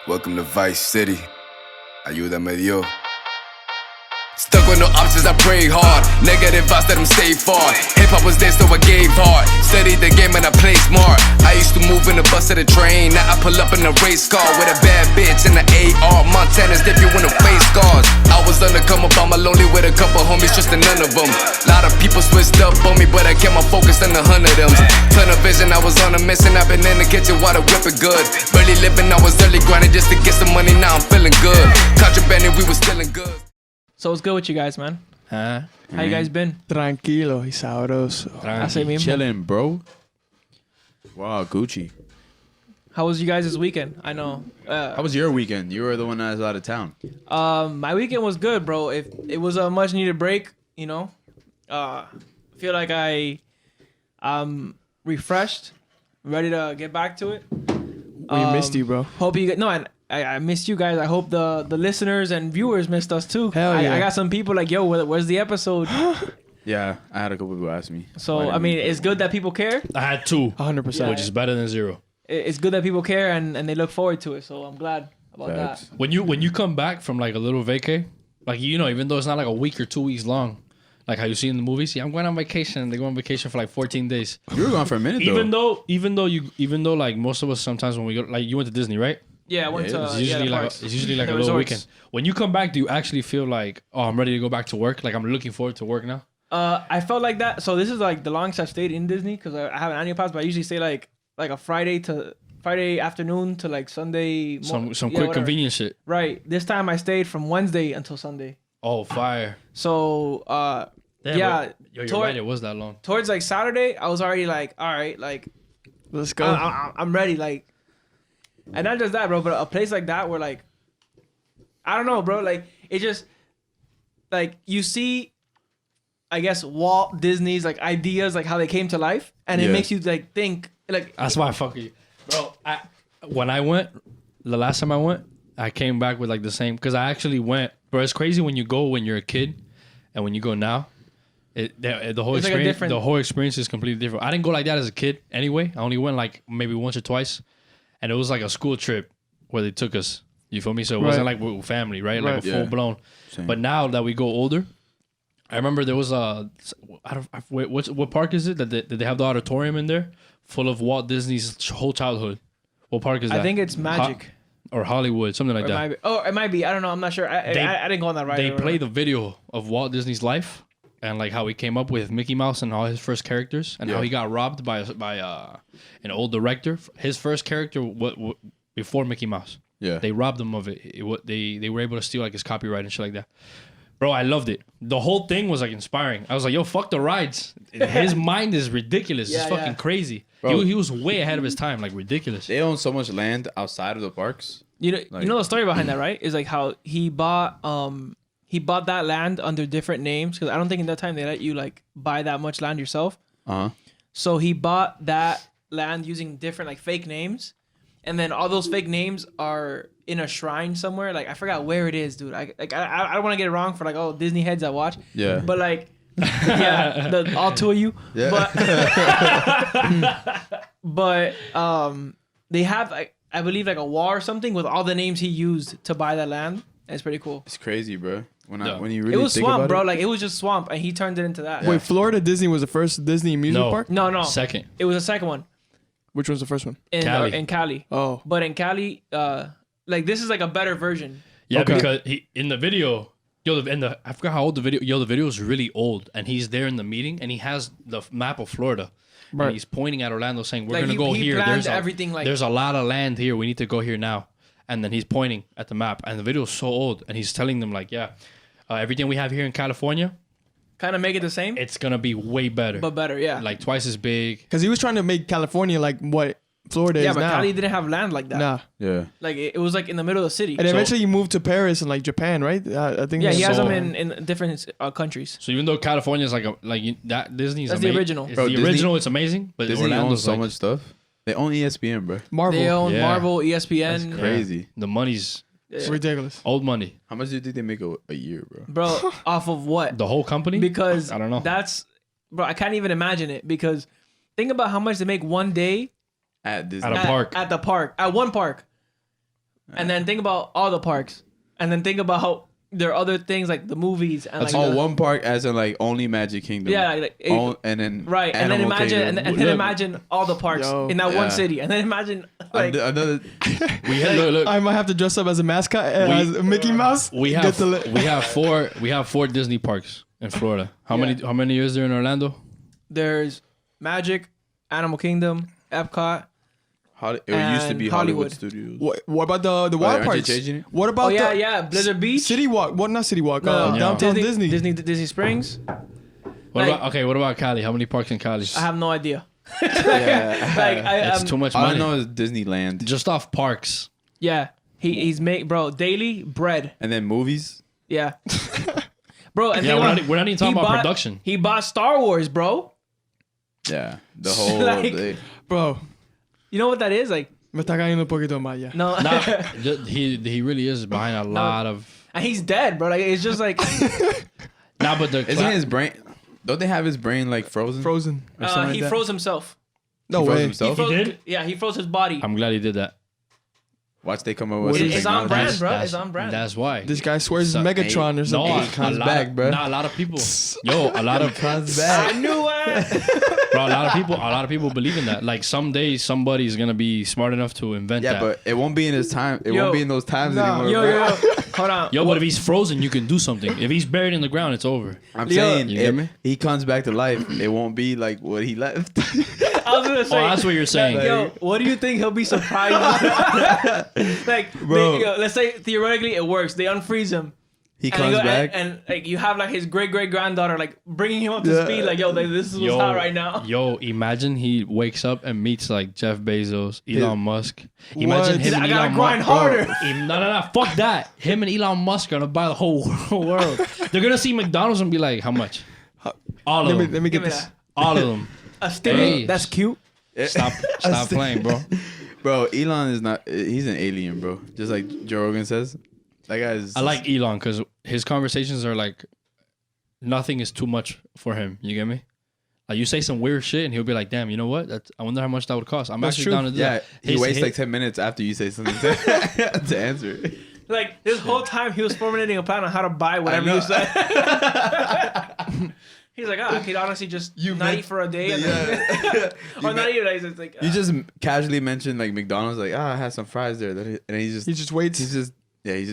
Welcome to Vice City. Ayúdame Dios. Stuck with no options, I pray hard. Negative vibes that I'm stay far. Hip-hop was there, so I gave hard. Studied the game and I played smart. I used to move in the bus of the train. Now I pull up in a race car with a bad bitch and an AR. Montana's different when the face scars. I was undercover by my lonely with a couple homies, just to none of them. Lot of people switched up on me, but I kept my focus on 100 of them. Ton of vision, I was on a mission. I've been in the kitchen while the whipping good. Barely living, I was early grinding just to get some money. Now I'm feeling good. Contrabanding, we was stealing good. So what's good with you guys, man? How you guys been? Tranquilo y sabroso. Así mismo. Chilling, bro. Wow, Gucci. How was you guys this weekend? I know. How was your weekend? You were the one that was out of town. My weekend was good, bro. It was a much needed break, you know. Feel like I'm refreshed, ready to get back to it. We missed you, bro. Hope you and I missed you guys. I hope the listeners and viewers missed us too. Hell yeah. I got some people like, yo, where's the episode? Yeah, I had a couple people ask me. So I mean, it's good that people care. I had 2, 100%. which is better than 0. It's good that people care and they look forward to it. So I'm glad about Facts. that. When you come back from like a little vacay, like even though it's not like a week or 2 weeks long, like how you see in the movies, I'm going on vacation. They go on vacation for like 14 days. You were gone for a minute Even though like most of us sometimes when we go, like you went to Disney, right? Yeah, I went to. It's usually like a little weekend. When you come back, do you actually feel like, oh, I'm ready to go back to work? Like I'm looking forward to work now. I felt like that. So this is like the longest I've stayed in Disney because I have an annual pass, but I usually stay like a Friday afternoon to like Sunday. Some quick whatever. convenient shit. Right. This time I stayed from Wednesday until Sunday. Oh, fire! So Damn, yeah, you're right. It was that long. Towards like Saturday, I was already like, all right, like Let's go. I'm ready, like, and not just that, bro, but a place like that where like, I don't know, bro, like it just like you see, I guess Walt Disney's like ideas, like how they came to life, and it makes you like think, like That's why I fuck you, bro. When I went, the last time I went, I came back with like the same because I actually went, bro. It's crazy when you go when you're a kid, and when you go now. The whole It's like experience, different. the whole experience is completely different. I didn't go like that as a kid anyway. I only went like maybe once or twice, and it was like a school trip where they took us. You feel me? So it wasn't like with family, right? Like a full blown. Same. But now that we go older, I remember there was what park is it that they have the auditorium in there full of Walt Disney's whole childhood? What park is that? I think it's Magic. Or Hollywood, something like that. It might be. I don't know. I'm not sure. I didn't go on that ride. They play the video of Walt Disney's life and like how he came up with Mickey Mouse and all his first characters and how he got robbed by an old director. His first character before Mickey Mouse. Yeah. They robbed him of it. They were able to steal like his copyright and shit like that. Bro, I loved it. The whole thing was like inspiring. I was like, yo, fuck the rides. His mind is ridiculous. It's fucking crazy. He was way ahead of his time, like ridiculous. They own so much land outside of the parks. You know the story behind that, right? Is like how he bought that land under different names because I don't think in that time they let you like buy that much land yourself. So he bought that land using different like fake names, and then all those fake names are in a shrine somewhere. Like I forgot where it is, dude. I don't want to get it wrong for like Disney heads that watch. Yeah. But like, yeah, all 2 of you. Yeah. But they have like I believe like a wall or something with all the names he used to buy that land. And it's pretty cool. It's crazy, bro. When you really It was think swamp, about bro. it. Like it was just swamp, and he turned it into that. Wait, Florida Disney was the first Disney amusement park? No. Second. It was the second one Which was the first one? in Cali. Oh. But in Cali, like this is like a better version. Yeah, Okay. because in the video, I forgot how old the video. The video is really old, and he's there in the meeting, and he has the map of Florida, Right. and he's pointing at Orlando, saying, "We're Like, gonna go he here. planned There's everything, like- there's a lot of land here. We need to go here now." And then he's pointing at the map, and the video is so old, and he's telling them like, "Yeah, everything we have here in California, Kind of make it the same, it's gonna be way better, but better. Yeah. like twice as big." Because he was trying to make California like what Florida yeah, is but now. Cali didn't have land like that. Nah. Yeah. Like it was like in the middle of the city. And eventually he moved to Paris and like Japan, right? I think. Yeah, he has So- them in different countries. So even though California is that Disney's That's the original. It's Bro, the Disney- original. It's amazing, but Disney Orlando's owns so like, much stuff. They own ESPN, bro. Marvel. They own Yeah. Marvel, ESPN. That's crazy. the money's It's ridiculous. old money. How much do you think they make a year, bro? Bro, off of what? The whole company? Because I don't know. Bro, I can't even imagine it because think about how much they make one day At Disney. At a park. At the park. At one park. And then think about all the parks. And then think about how there are other things like the movies and like one park as in like only Magic Kingdom. Yeah, and then right. And then Animal imagine Kingdom. and then imagine all the parks Yo. in that Yeah. one city. And then imagine like another. We had, look, I might have to dress up as a mascot as Mickey Mouse. we Get have to we have four Disney parks in Florida. How many is there in Orlando? there's Magic, Animal Kingdom, Epcot. It used to be and Hollywood Hollywood. Studios. What about the water aren't you parks? changing it? What about Blizzard Beach. City Walk? What not City Walk? No, Downtown Disney. Disney Springs. What Like- about Cali? How many parks in Cali? I have no idea. Yeah. Like It's too much All I money. know is Disneyland. Just off parks. Yeah, he's made daily bread. And then movies. Yeah, bro. And Yeah, think about- we're not even talking he about bought- production. He bought Star Wars, bro. Yeah. The whole Like- day. Bro, You know what that is? Like me está cayendo un poquito más ya. no, Nah, he really is behind a lot of. and he's dead, bro. Like it's just like Nah, but the Isn't his brain? Don't they have his brain like frozen? Frozen or something like he that. froze himself. No He froze way. himself? He froze, did? Yeah, he froze his body. I'm glad he did that. Watch they come up with some It's on technology. brand, bro. It's on brand. That's why. This guy swears So- Megatron or No, something. comes back, bro. Nah, a lot of people. Yo, a lot of Comes I back. knew it. bro, a lot of people believe in that. Like someday somebody's gonna be smart enough to invent Yeah, that. but it won't be in his time. It Yo. won't be in those times Nah. anymore. Yo, bro. yo, hold on. Yo, but if he's frozen, you can do something. If he's buried in the ground, it's over. I'm Yo. saying, You get me? if he comes back to life, it won't be like what he left. I was gonna say. Oh, that's what you're saying. Yo, what do you think he'll be surprised? Like, Bro. let's say theoretically it works. They unfreeze him. He And, comes back. and like you have like his great granddaughter like bringing him up to speed. Like, yo, like, this is what's hot right now. Yo, imagine he wakes up and meets like Jeff Bezos, Elon Musk. Imagine What? him and I gotta Elon grind Musk. harder. No, fuck that. Him and Elon Musk are gonna buy the whole world. They're gonna see McDonald's and be like, how much? All of them. Let me Give get me this. that. All of them. A stimmy. Hey. That's cute. Stop playing, bro. Bro, Elon is not. He's an alien, bro. Just like Joe Rogan says. That guy's. I like Elon because his conversations are like, nothing is too much for him. You get me? Like you say some weird shit and he'll be like, damn, you know what? I wonder how much that would cost. I'm That's actually true. down to do Yeah, that. he waits like 10 minutes after you say something to answer it. Like this whole time he was formulating a plan on how to buy whatever know. you said. He's like, I could honestly just not eat for a day. And then, or not eat. It's like, You just casually mentioned like McDonald's, like, I had some fries there. And he just, He just waits. he's just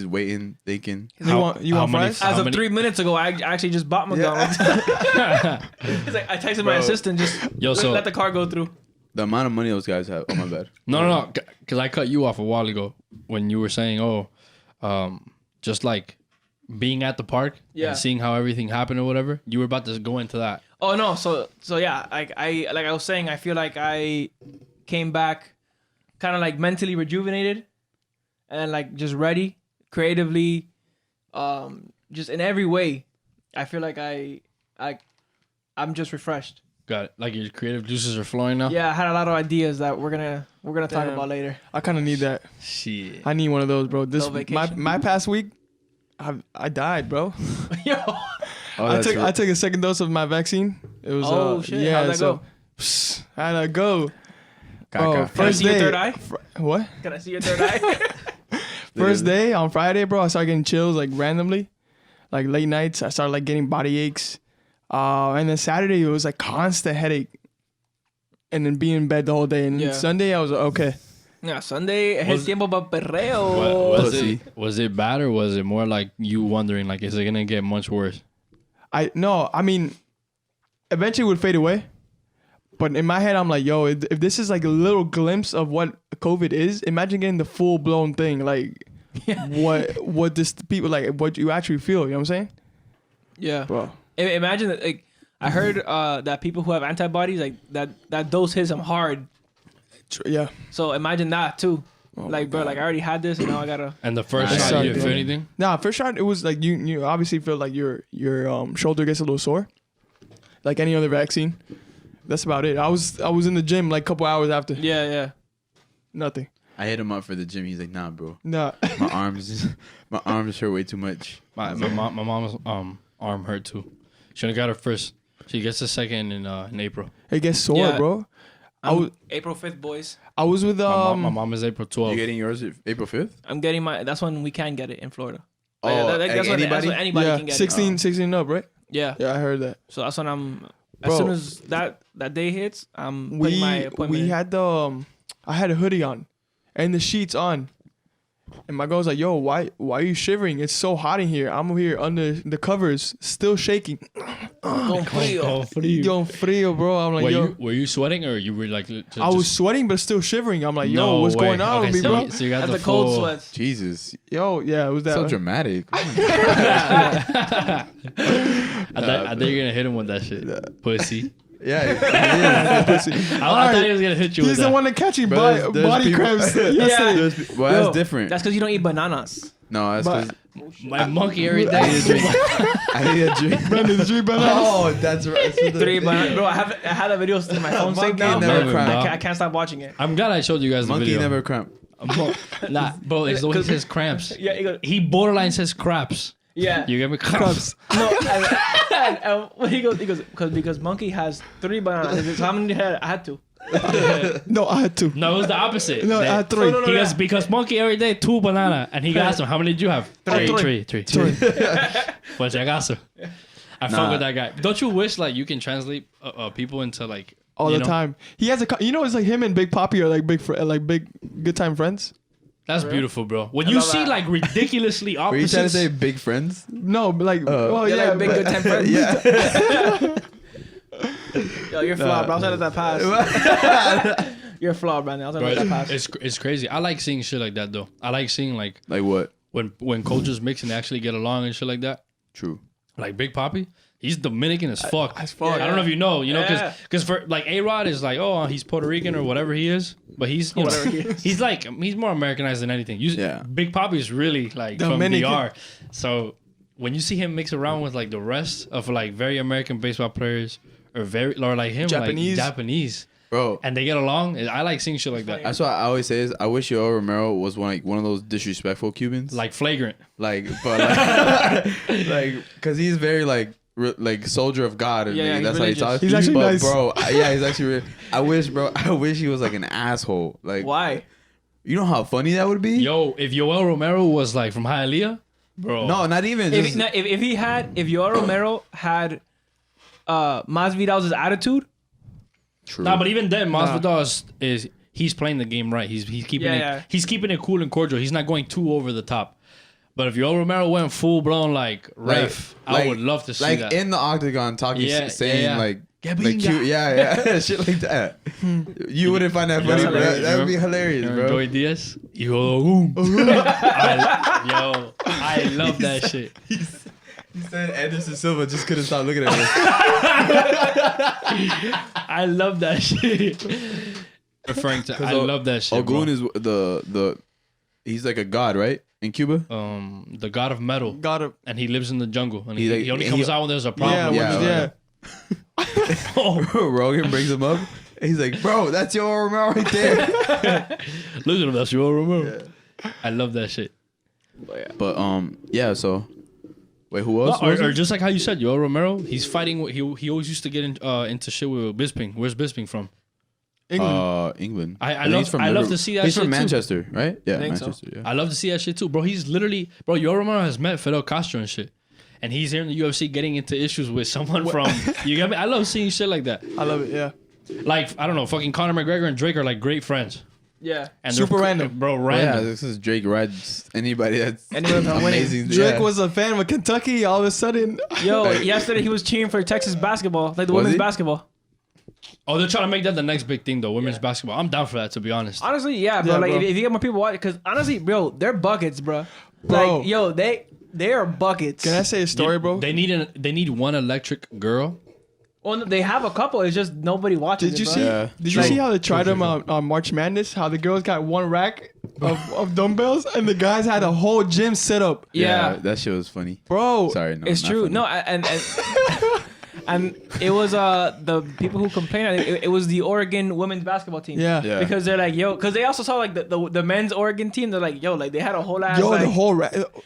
waiting, thinking. You want how many- fries? how as of many- 3 minutes ago, I actually just bought McDonald's. He's like, I texted my Bro. assistant, just Yo, so- let the car go through. The amount of money those guys have. Oh, my bad. No, because I cut you off a while ago when you were saying, just like being at the park Yeah. and seeing how everything happened or whatever. You were about to go into that. Oh no, so yeah, I was saying, I feel like I came back kind of like mentally rejuvenated and like just ready creatively, just in every way. I feel like I'm just refreshed. Got it. Like your creative juices are flowing now. Yeah, I had a lot of ideas that we're gonna talk Damn. about later. I kind of need that. Shit. I need one of those, bro. This No vacation. my past week, I died, bro. Yo, Oh, I that's took right. I took a second dose of my vaccine. It was Oh, shit. yeah. How'd that so go? how'd that go? Caca. Bro, Can I first see your day. third eye? What? Can I see your third eye? First day on Friday, bro, I started getting chills like randomly, like late nights. I started like getting body aches, and then Saturday it was like constant headache, and then being in bed the whole day. And Yeah. Sunday I was like, okay. Yeah, Sunday es el Was- tiempo para perreo. Was it bad or was it more like you wondering like is it gonna get much worse? I mean, eventually it would fade away. But in my head, I'm like, yo, if this is like a little glimpse of what COVID is, imagine getting the full blown thing. Like, what this people like, what you actually feel. You know what I'm saying, Yeah. bro? Imagine that. Like, I heard that people who have antibodies, like that dose hits them hard. Yeah. So imagine that too. Like, bro, like I already had this, and now I gotta. And the first That shot, sucked, you didn't feel bro. anything? Nah, first shot it was like you obviously feel like your shoulder gets a little sore, like any other vaccine. That's about it. I was in the gym like a couple hours after. Yeah. Nothing. I hit him up for the gym. He's like, nah, bro. Nah. My arms hurt way too much. My mom's arm hurt too. She only got her first. She gets the second in April. It gets sore, Yeah. bro. April 5th, boys. I was with My mom is April 12th. You getting yours April 5th? I'm getting my. That's when we can get it in Florida. Oh, that's when anybody yeah, can get 16, it. 16 up, right? Yeah. Yeah, I heard that. So that's when I'm. As Bro. soon as that day hits, I'm putting my appointment. We in. had I had a hoodie on, and the sheets on, and my girl was like, "Yo, why are you shivering? It's so hot in here. I'm here under the covers, still shaking. Con frío. Oh, frío. Yo, frío, bro. I'm like, Were you sweating or you were like? Just, I was sweating, but still shivering. I'm like, yo, No what's way. going on with me, so bro? You, so you got That's the the cold full- sweats. Jesus, Yo, yeah, it was that. so dramatic. I thought you were gonna hit him with that shit, pussy. Yeah, Pussy. I thought he was gonna hit you He's with the that. one that catching Bro, there's body people- cramps. yesterday. well, Yo, that's different. That's because you don't eat bananas. No, that's But- because My monkey every I day. need a drink. I need a drink. Brandon, did you eat bananas? Oh, that's right. So the- 3 bananas. Bro, I had that video in my phone saved now. never but cramped. I can't stop watching it. I'm glad I showed you guys the Monkey video. never cramp. Nah, bro, it's the way he says cramps. Yeah, he goes, He borderline says craps. yeah. You get me? Craps. No, and when he goes because monkey has 3 bananas. So how many did I had to? No, I had to. No, it was the opposite. No, I had 3. No, He yeah. goes, because monkey every day 2 banana. And he asked him, how many did you have? Three. Pues si acaso. I fuck with that guy. Don't you wish like you can translate people into like All you the know? time. He has it's like him and Big Poppy are like big good time friends. That's beautiful, bro. When you love see that. like ridiculously Were you trying to opposites. say big friends? No, but like, Yeah, yeah, like big but- good time friends. Yeah. Yo, you're flawed, bro. I'll let that pass. You're flawed, man. I'll let Bro, that pass. it's crazy. I like seeing shit like that though. I like seeing like Like what? when cultures mix and they actually get along and shit like that. True. Like Big Poppy, he's Dominican as fuck. as fuck. I don't know if you know, Yeah. because for like A-Rod is like, oh, he's Puerto Rican or whatever he is, but he's you know, Whatever he is. he's like he's more Americanized than anything. Yeah. Big Poppy is really like Dominican. from DR. So when you see him mix around with like the rest of like very American baseball players or like him, Japanese. like Japanese, Bro, and they get along, I like seeing shit like that. that's what I always say is I wish Yoel Romero was one of those disrespectful Cubans. Like flagrant. But because he's very like soldier of God and Yeah, like, he's that's how he religious. talks. He's actually but nice. bro. He's actually. I wish he was like an asshole. Like, Why? you know how funny that would be? Yo, if Yoel Romero was like from Hialeah, bro. No, not even. If Just, if Yoel Romero had Masvidal's attitude, true. Nah, but even then, Masvidal is he's playing the game right. He's keeping Yeah. he's keeping it cool and cordial. He's not going too over the top. But if Yoel Romero went full blown like Rafe, I would love to see like that. in the octagon talking, Yeah, saying yeah. like. Yeah, Like cute, yeah, shit like that. You wouldn't find that funny, bro. hilarious. That would be hilarious, Remember bro. Joey Diaz? I love that shit. He said Anderson Silva just couldn't stop looking at me. I love that shit. Referring to, I love that shit. Ogun bro. is the he's like a god, right? In Cuba? The god of metal, Got it. and he lives in the jungle, and He, like, he only he- comes out when there's a Yeah, problem. Yeah, yeah. Rogan brings him up. He's like, bro, that's your Romero right there. Look at him, that's Yoel Romero. I love that shit. But yeah, so wait, who else? Or just like how you said, Yoel Romero, he's fighting. He always used to get into shit with Bisping. Where's Bisping from? England. England. I think love- he's from I love Liverpool. to see that He's shit from too. Manchester, right? Yeah, think so. Manchester. Yeah. I love to see that shit too, bro. He's literally, bro. Yoel Romero has met Fidel Castro and shit, and he's here in the UFC getting into issues with someone from. You get me? I love seeing shit like that. I love it. Yeah. Like I don't know, fucking Conor McGregor and Drake are like great friends. yeah. And Super they're- random. bro. Yeah, Random. this is Drake Reds. Anybody that's Anyone that's winning. amazing. Drake yeah. was a fan of Kentucky. All of a sudden, Yo, yesterday he was cheering for Texas basketball, like the Was women's he? basketball. Oh, they're trying to make that the next big thing though. Women's basketball. I'm down for that, to be honest. Honestly, yeah, bro. Yeah, like bro. If you get more people watching, because honestly, bro, they're buckets, bro. Bro. Like, yo, they are buckets. can I say a story, bro? They need one electric girl. Well, no, they have a couple. It's just nobody watches. Did you it, see? bro. Yeah. Did you see how they tried them on March Madness? How the girls got one rack of dumbbells and the guys had a whole gym set up, Yeah, that shit was funny. bro. Sorry, no, it's not true. funny. No, and it was the people who complained. It was the Oregon women's basketball team. Yeah. Yeah. Because they're like, yo, because they also saw like the men's Oregon team. They're like, yo, like they had a whole ass Yo, like, the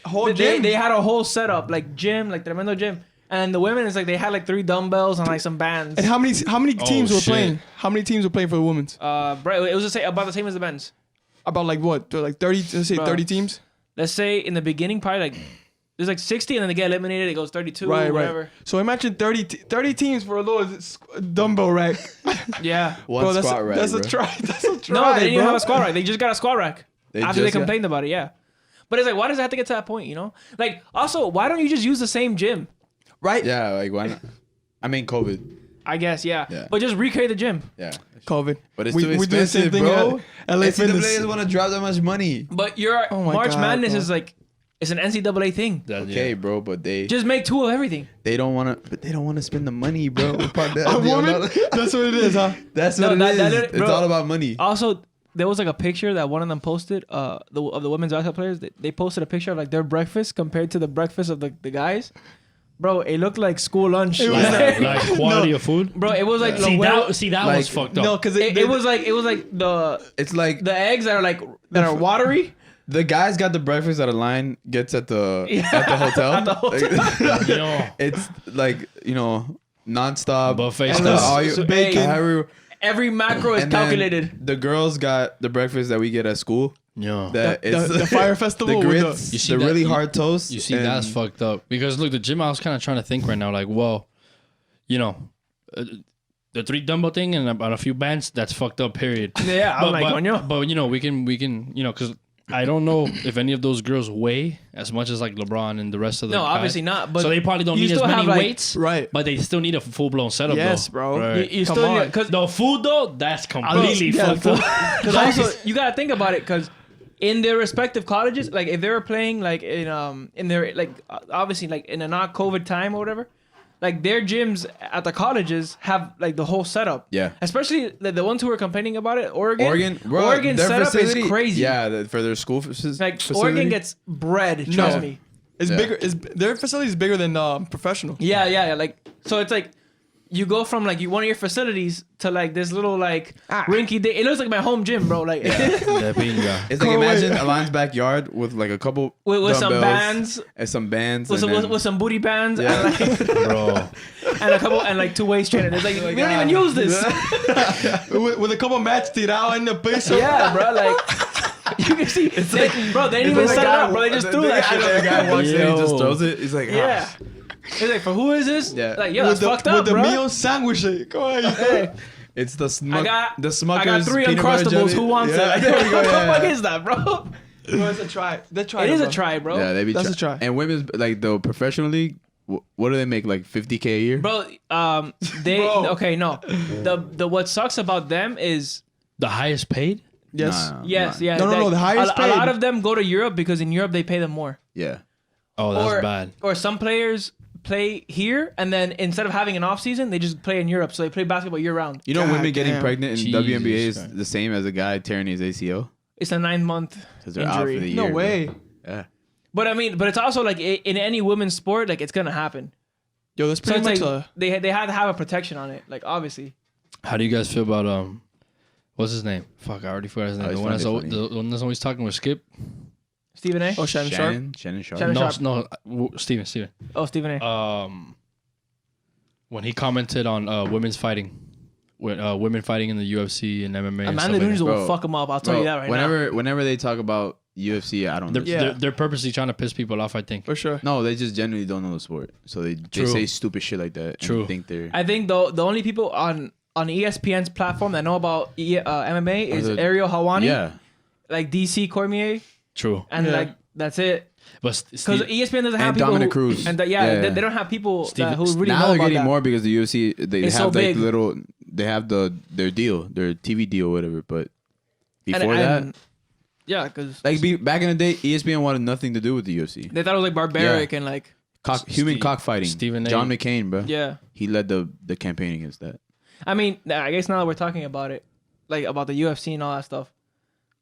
whole they gym. had a whole setup like gym, like tremendo gym. And the women is like they had like 3 dumbbells and like some bands. And how many teams were shit. playing? How many teams were playing for the women's? Bro, it was about the same as the men's. About like what? Like 30? Let's say Bro. 30 teams. Let's say in the beginning, probably like there's like 60, and then they get eliminated. It goes 32, Right, whatever. right. So imagine 30 teams for a little dumbbell rack. Yeah. One Bro, squat rack, that's bro. a try. That's a try. No, they didn't even bro. have a squat rack. They just got a squat rack after they just got- complained about it. Yeah. But it's like, why does it have to get to that point? You know, like also, why don't you just use the same gym? Right? Yeah, like why not? I mean, COVID. I guess, yeah. Yeah. But just recreate the gym. Yeah, COVID. but it's We- too we do the same expensive, thing bro. at LA NCAA Fitness. doesn't want to drop that much money. But your Oh my March God, Madness bro. is like, it's an NCAA thing. Okay, bro, but they Just make 2 of everything. don't want to. But they don't want to spend the money, bro. A woman? That's what it is, huh? That's No, what that- it that- is. that- It's bro. all about money. Also, there was like a picture that one of them posted of the women's basketball players. They posted a picture of like their breakfast compared to the breakfast of the guys. Bro, it looked like school lunch. Like quality of food. Bro, it was like See well, that Like, was fucked up. No, because it was like the It's like eggs that are watery. the guys got the breakfast that Alain gets at the Yeah. at the hotel. At the hotel. You know, It's like nonstop buffet And stuff. the- all you- so bacon. every- Every macro is and then calculated. The girls got the breakfast that we get at school. Yeah. That is the fire festival the with the- grits, You see the that- really you- hard toast. You see, and that's fucked up. Because look, the gym, I was kind of trying to think right now, like, well, you know, the 3 dumbbell thing and about a few bands, that's fucked up, period. Yeah, I'm like, coño. but you know, we can, you know, because I don't know if any of those girls weigh as much as like LeBron and the rest of the No, guys. obviously not. But so they probably don't you need as still many have, like- weights, Right. but they still need a full blown setup. Yes, though. bro. Right. you Come still on. because The food though, that's completely yeah, fucked up. Because also you gotta think about it, because in their respective colleges, like if they were playing like in their like obviously like in a not COVID time or whatever, like their gyms at the colleges have like the whole setup. Yeah. Especially the ones who were complaining about it, Oregon bro, their setup facility- is crazy. Yeah, for their school Like facility. Oregon gets bread. Trust me. It's Yeah. bigger. Their facility is bigger than professional. Yeah. Like so, it's like you go from like one of your facilities to like this little like rinky dink. It looks like my home gym, bro. Like De pinga. It's like Go away. imagine Alain's backyard with like a couple with some dumbbells bands, and some bands with and some, then- with some booty bands, Yeah. and, like, Bro. and a couple and like 2 waist trainers. It's like we don't even use this. with a couple mats tirado in the peso. Yeah, bro. Like you can see, bro. They didn't even set it up, bro. They just threw that shit. The guy walks in, he just Yo. throws it. He's like, Yeah. It's like, for who is this? Yeah. Like, yo, that's with fucked the, up, with the bro. meal sandwich. Come on. Hey, It's the I Smuckers. got The Smuckers. I got 3 peanut butter Uncrustables. jelly. Who wants Yeah, it? there we go, What the yeah. fuck is that, bro? Bro, it's a try. They try. It is a try, bro. Yeah, they be That's a try. And women's like the professional league. What do they make, like $50K a year? Bro, they Bro. okay. No, the what sucks about them is The highest paid? Yes. Nah, yes, nah. yeah. No, the highest a lot paid. of them go to Europe because in Europe they pay them more. Yeah. Oh, that's or bad. or some players play here and then instead of having an off season they just play in Europe, so they play basketball year round. You know, God women getting damn. pregnant in Jesus WNBA is Christ. the same as a guy tearing his ACL It's a 9-month because they're out for the injury. year. No bro. way. Yeah. But I mean, but it's also like in any women's sport, like it's gonna happen. Yo, that's So pretty it's much like they had to have a protection on it, like obviously. How do you guys feel about what's his name? Fuck, I already forgot his name. he's The one, that's funny, always, funny. the one that's always talking with Skip. Stephen A. Oh, Shannon Sharp. Shannon Sharp. Shannon- No, Sharp. no, Steven. Oh, Stephen A. When he commented on women's fighting, women fighting in the UFC and MMA. and Amanda stuff like Nunes that. will Bro, fuck him up. I'll tell you that right whenever they talk about UFC, I don't know. They're purposely trying to piss people off, I think. For sure. No, they just genuinely don't know the sport. So they True. say stupid shit like that. True. And think they're. now. I think the only people on ESPN's platform that know about MMA is the- Ariel Hawani, yeah. like DC Cormier, True. and Yeah. like that's it. But Because ESPN doesn't have And people Dominic who, Cruz. and Yeah. they don't have people Steven- who really now know they're about getting that. more because the UFC they It's have so like big. they have their deal, their TV deal, whatever. But And- before and- that, yeah, because like back in the day, ESPN wanted nothing to do with the UFC. they thought it was like barbaric and like Human cockfighting. Stephen A. John McCain, bro. yeah. He led the campaign against that. I mean, I guess now that we're talking about it, like about the UFC and all that stuff.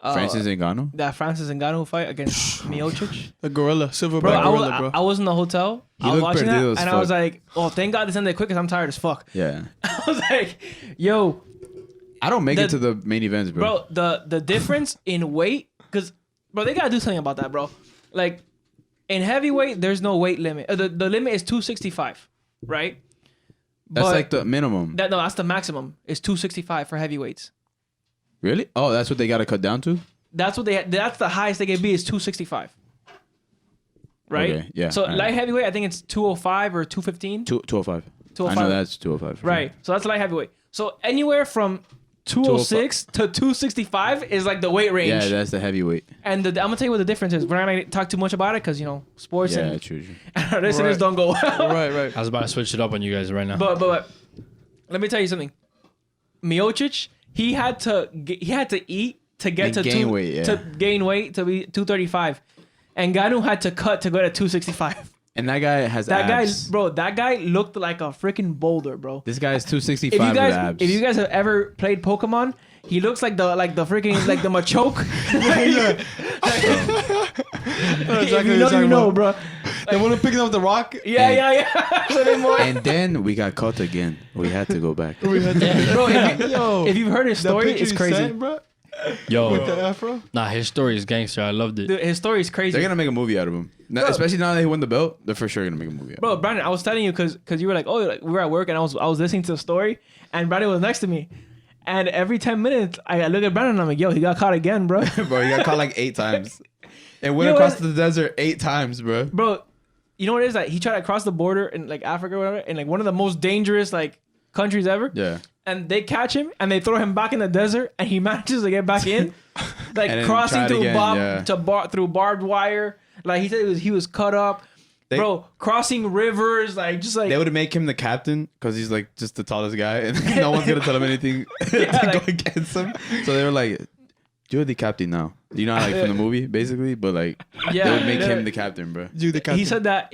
Francis Ngannou. That Francis Ngannou fight against Miocic. The gorilla, silverback Bro, gorilla, bro. I was in the hotel. He I was looked watching that, perdido as and I was fuck. like, "Oh, thank God this ended quick, because I'm tired as fuck." Yeah. I was like, "Yo, I don't make The- it to the main events, bro. bro, the difference in weight, because bro, they gotta do something about that, bro. Like in heavyweight, there's no weight limit. The limit is 265. right? That's But like the minimum. that's the maximum. Is 265 for heavyweights. Really? Oh, that's what they got to cut down to? That's the highest they can be is 265. Right? Okay, yeah, So alright. light heavyweight, I think it's 205 or 215. 205. 205. I know that's 205. for Right. sure. So that's light heavyweight. So anywhere from 206 to 265 is like the weight range. Yeah, that's the heavyweight. And I'm gonna tell you what the difference is. We're not gonna talk too much about it because sports Yeah, and true. our listeners Right. don't go well. Right. I was about to switch it up on you guys right now. But let me tell you something. Miocic, he had to eat to get And to gain weight, yeah. to gain weight to be 235, and Ngannou had to cut to go to 265. And that guy has That abs. that guy looked like a freaking boulder, bro. This guy is 265 If you with guys abs. if you guys have ever played Pokemon, he looks like the freaking like the Machoke. If you know, you know, bro. The one who picking up the rock. Yeah. Something more. And then we got caught again. We had to go back. We had to, Bro, yo, if you've heard his that story, picture it's you crazy. sent, bro, with the Yo, afro. nah, his story is gangster. I loved it. Dude, his story is crazy. They're gonna make a movie out of him. Especially now that he won the belt, they're for sure gonna make a movie out of Bro, Brandon, I was telling you because you were like, oh, like, we were at work and I was listening to the story and Brandon was next to me. And every 10 minutes, I look at Brandon and I'm like, yo, he got caught again, bro. it. Bro, he got caught like 8 times. And went You know across what? the desert 8 times, bro. Bro, you know what it is? Like, he tried to cross the border in like Africa or whatever, in like one of the most dangerous like countries ever. Yeah. And they catch him and they throw him back in the desert and he manages to get back in. Like And then crossing try it through again, through barbed wire. Like he said he was cut up. Bro, crossing rivers, like just like They would make him the captain because he's like just the tallest guy and no one's gonna tell him anything to like- go against him. So they were like, "You're the captain now." You know, like from the movie, basically, but like yeah, they would make yeah. him the captain, bro. Do the captain. He said that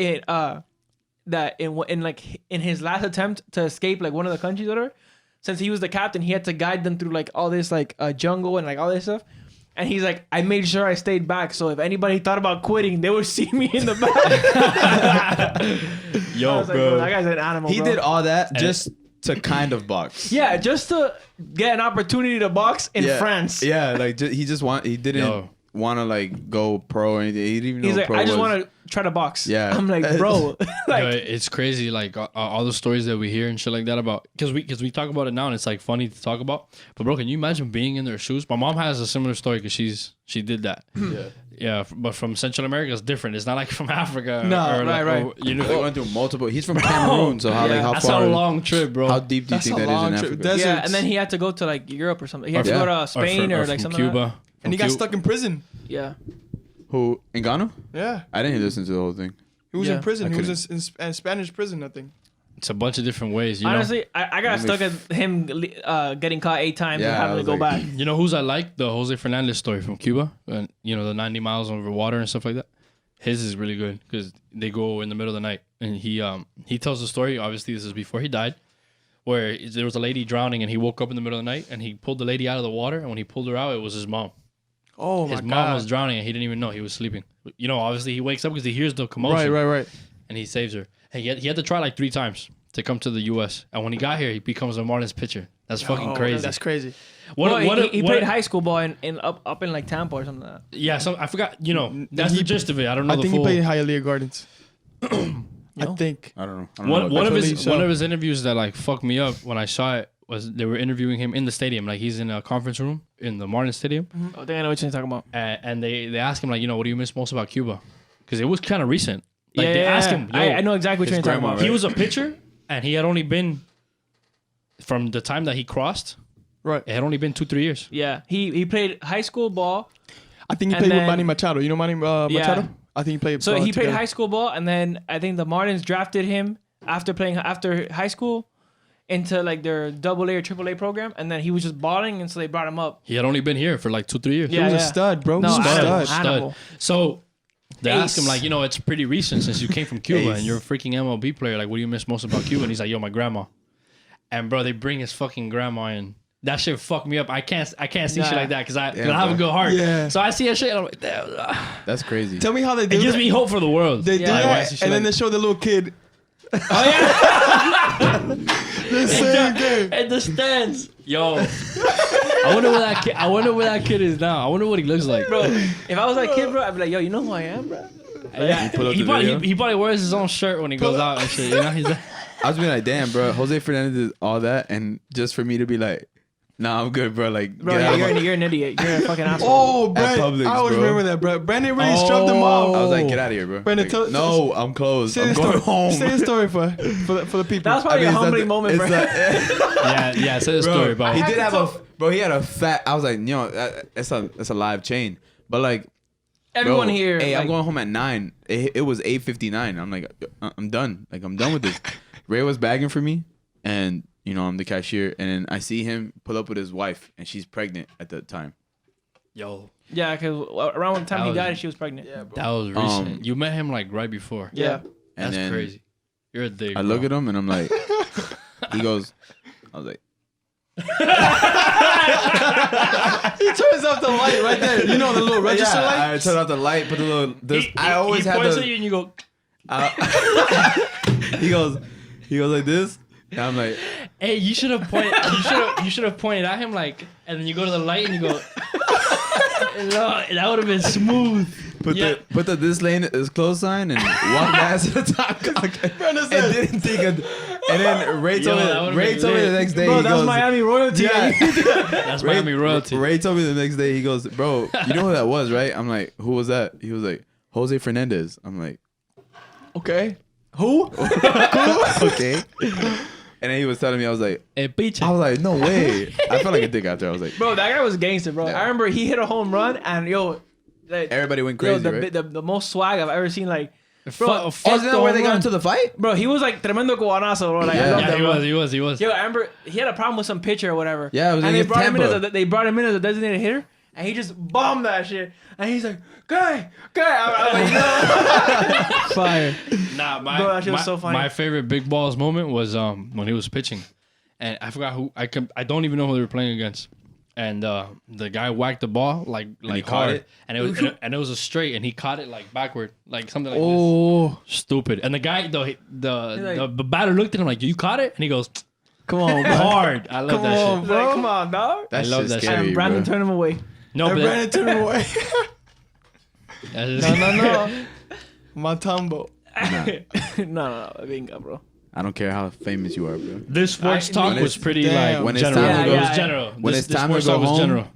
in his last attempt to escape like one of the countries or whatever, since he was the captain, he had to guide them through like all this like jungle and like all this stuff. And he's like, I made sure I stayed back, so if anybody thought about quitting, they would see me in the back. Yo, I was like, bro. that guy's an animal. He bro. did all that just to kind of box. Yeah, just to get an opportunity to box in France. Yeah, like he didn't Yo. want to like go pro or anything. He didn't even know He's what like, pro I just was. want to try to box. Yeah. I'm like, bro, Yo, like, it's crazy, like all the stories that we hear and shit like that about, because we talk about it now and it's like funny to talk about. But bro, can you imagine being in their shoes? My mom has a similar story because she did that. Yeah, but from Central America it's different. It's not like from Africa. No, or right, right. or, you They know, went through multiple. He's from Cameroon, so how Yeah. like how that's far? a long trip, bro. How deep do you That's think a that is long in trip. Africa? That's- yeah, Deserts. and then he had to go to like Europe or something. He had to Yeah. go to Spain or like from something. Cuba. Like and he got stuck in prison. that. Yeah. Who Ngannou? Yeah. I didn't listen to the whole thing. He was Yeah. in prison. I He was in Spanish prison, I think. It's a bunch of different ways. You Honestly, I got Let me stuck at him getting caught 8 times Yeah, and I having to was go like- back. know whose I like? The Jose Fernandez story from Cuba, and the 90 miles over water and stuff like that. His is really good because they go in the middle of the night, and he tells the story. Obviously, this is before he died, where there was a lady drowning, and he woke up in the middle of the night, and he pulled the lady out of the water, and when he pulled her out, it was his mom. Oh my His god. mom was drowning, and he didn't even know he was sleeping. Obviously, he wakes up because he hears the commotion, Right. and he saves her. And he had to try like 3 times to come to the U.S. And when he got here, he becomes a Marlins pitcher. That's fucking Oh, crazy. That's crazy. He played high school ball in up in like Tampa or something like that. Yeah, so I forgot. That's the gist of it. I don't know I the think full. he played Hialeah Gardens. know? I think. I don't know. One of believe his so. one of his interviews that like fucked me up when I saw it was they were interviewing him in the stadium, like he's in a conference room in the Martin Stadium, I think I know what you're talking about. and they asked him like, what do you miss most about Cuba? Because it was kind of recent. Like they asked him, I know exactly what his you're talking grandma, about. right? he was a pitcher, and he had only been from the time that he crossed. Right. It had only been 2-3 years. Yeah, he played high school ball. I think he And played with then- Manny Machado. You know Manny Yeah. Machado? I think he played. So he played together. high school ball, and then I think the Marlins drafted him after high school into like their AA or AAA program, and then he was just balling, and so they brought him up. He had only been here for like 2-3 years. He was a stud, bro. No, He was a animal. stud. Animal. So they asked him Ace. like, it's pretty recent since you came from Cuba Ace. and you're a freaking MLB player. Like, what do you miss most about Cuba? And he's like, yo, my grandma. And bro, they bring his fucking grandma in. That shit fucked me up. I can't see shit like that because I have a good heart. Yeah. So I see that shit and I'm like, damn. That's crazy. Tell me how they do It gives that. me hope for the world. They do Yeah. Like, when I that, see shit and then like- they show the little kid. Oh yeah, The same game. and the stands. Yo. I wonder where that kid is now. I wonder what he looks like. bro. If I was that kid, bro, I'd be like, yo, you know who I am, bro? Yeah. pull up He the probably video? he probably wears his own shirt when he goes out and shit. He's like, I was being like, damn, bro, Jose Fernandez did all that, and just for me to be like, nah, I'm good, bro. Like, Bro, get out of my- you're an idiot. You're a fucking asshole. Oh, Brent, Publix, I always bro. remember that, bro. Brandon really shoved him I off. was like, get out of here, bro. Brandon, Like, no, I'm closed. Say I'm the going story. home. Say the story for the people. That was probably a it's not humbling the- moment, bro. it's not- Yeah. Say the Bro, story about he it. did have he had a fat. I was like, it's a live chain, but like. Everyone Bro, here. Hey, like, I'm going home at 9. It was 8:59. I'm like, I'm done. Like, I'm done with this. Ray was bagging for me, and I'm the cashier, and then I see him pull up with his wife, and she's pregnant at the time. Yo, Yeah, because around the time That he was- died, she was pregnant. Yeah, bro. that was recent. You met him like right before. Yeah. And That's then crazy. You're a dick. I look at him, and I'm like, he goes, I was like, He turns off the light right there. You know the little register light? I turn off the light, put the little. I always he had points the. at you and you go, He goes like this, and I'm like, "Hey, you should have pointed. You should have pointed at him like, and then you go to the light and you go." No, that would have been smooth. put the this lane is closed sign and walk past the top. And didn't think of. And then Ray told that would've me been the lit. next day. Bro, he that's goes, Miami royalty. Yeah. That's Miami royalty. Ray told me the next day. He goes, bro, you know who that was, right? I'm like, who was that? He was like, Jose Fernandez. I'm like, Okay. Who? okay. And then he was telling me, I was like, no way. I felt like a dick after. I was like, Bro, that guy was gangster, bro. Yeah. I remember he hit a home run and like, everybody went crazy, the, right? the most swag I've ever seen. Like, bro, Isn't that where they got into the fight? bro, he was like tremendo cubanazo, bro. Like, I Yeah. love Yeah, that, he bro. was. He was. Yo, I remember he had a problem with some pitcher or whatever. Yeah, it was and they against brought him in Tampa. they brought him in as a designated hitter, and he just bombed that shit. And he's like, guy. I was like, no. Fire. Nah, Bro, that shit was so funny. My favorite big balls moment was when he was pitching, and I forgot who I don't even know who they were playing against, and the guy whacked the ball like he caught hard, it? and it was a straight, and he caught it like backward, like something like Oh, this. Stupid. And the guy the batter looked at him like, you caught it, and he goes come on, bro. hard. I love that shit. He's like, come on, dog. That I love shit's that shit. scary, And Brandon bro. turned him away. No, And but Brandon turned him away. that's just- No. Matambo. no, Venga, bro. I don't care how famous you are, bro. This sports I- talk when was it's- pretty damn. like When it's general. time to go- It was Yeah, general. When This it's time to sports go talk was home, general.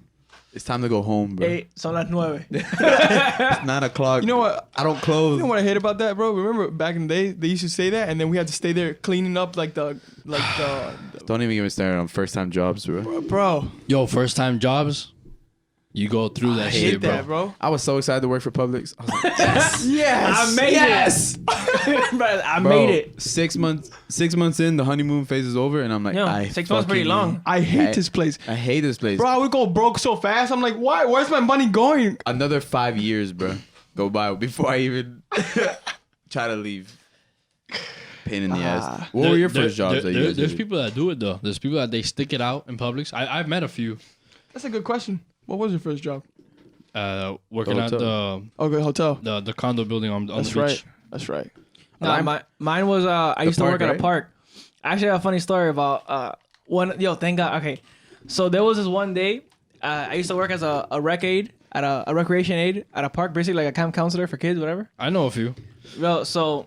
It's time to go home, bro. Hey, son las 9. It's 9 o'clock. You know what? I don't close. You know what I hate about that, bro? Remember back in the day, they used to say that, and then we had to stay there cleaning up like the Don't even get me started on first time jobs, bro. bro. Yo, first time jobs, you go through that I shit, hate that, bro. I was so excited to work for Publix. I was like, Yes, I made it. Bro, I bro, made it. 6 months in, the honeymoon phase is over, and I'm like, Yo, I 6 months pretty fucking- long. I hate this place, I hate this place. bro. I would go broke so fast. I'm like, why? Where's my money going? Another 5 years, bro, go by before I even try to leave. Pain in the ass. What were your first jobs that you guys There's did? people that do it though. There's people that they stick it out in Publix. I've met a few. That's a good question. What was your first job? Working at hotel. Okay, hotel. the condo building on the That's beach. right. That's right. Mine was I used to park, work at right? a park. I actually have a funny story about one. Yo, thank God. Okay, so there was this one day. I used to work as a rec aide at a recreation aide at a park, basically like a camp counselor for kids, whatever. I know a few. Well, so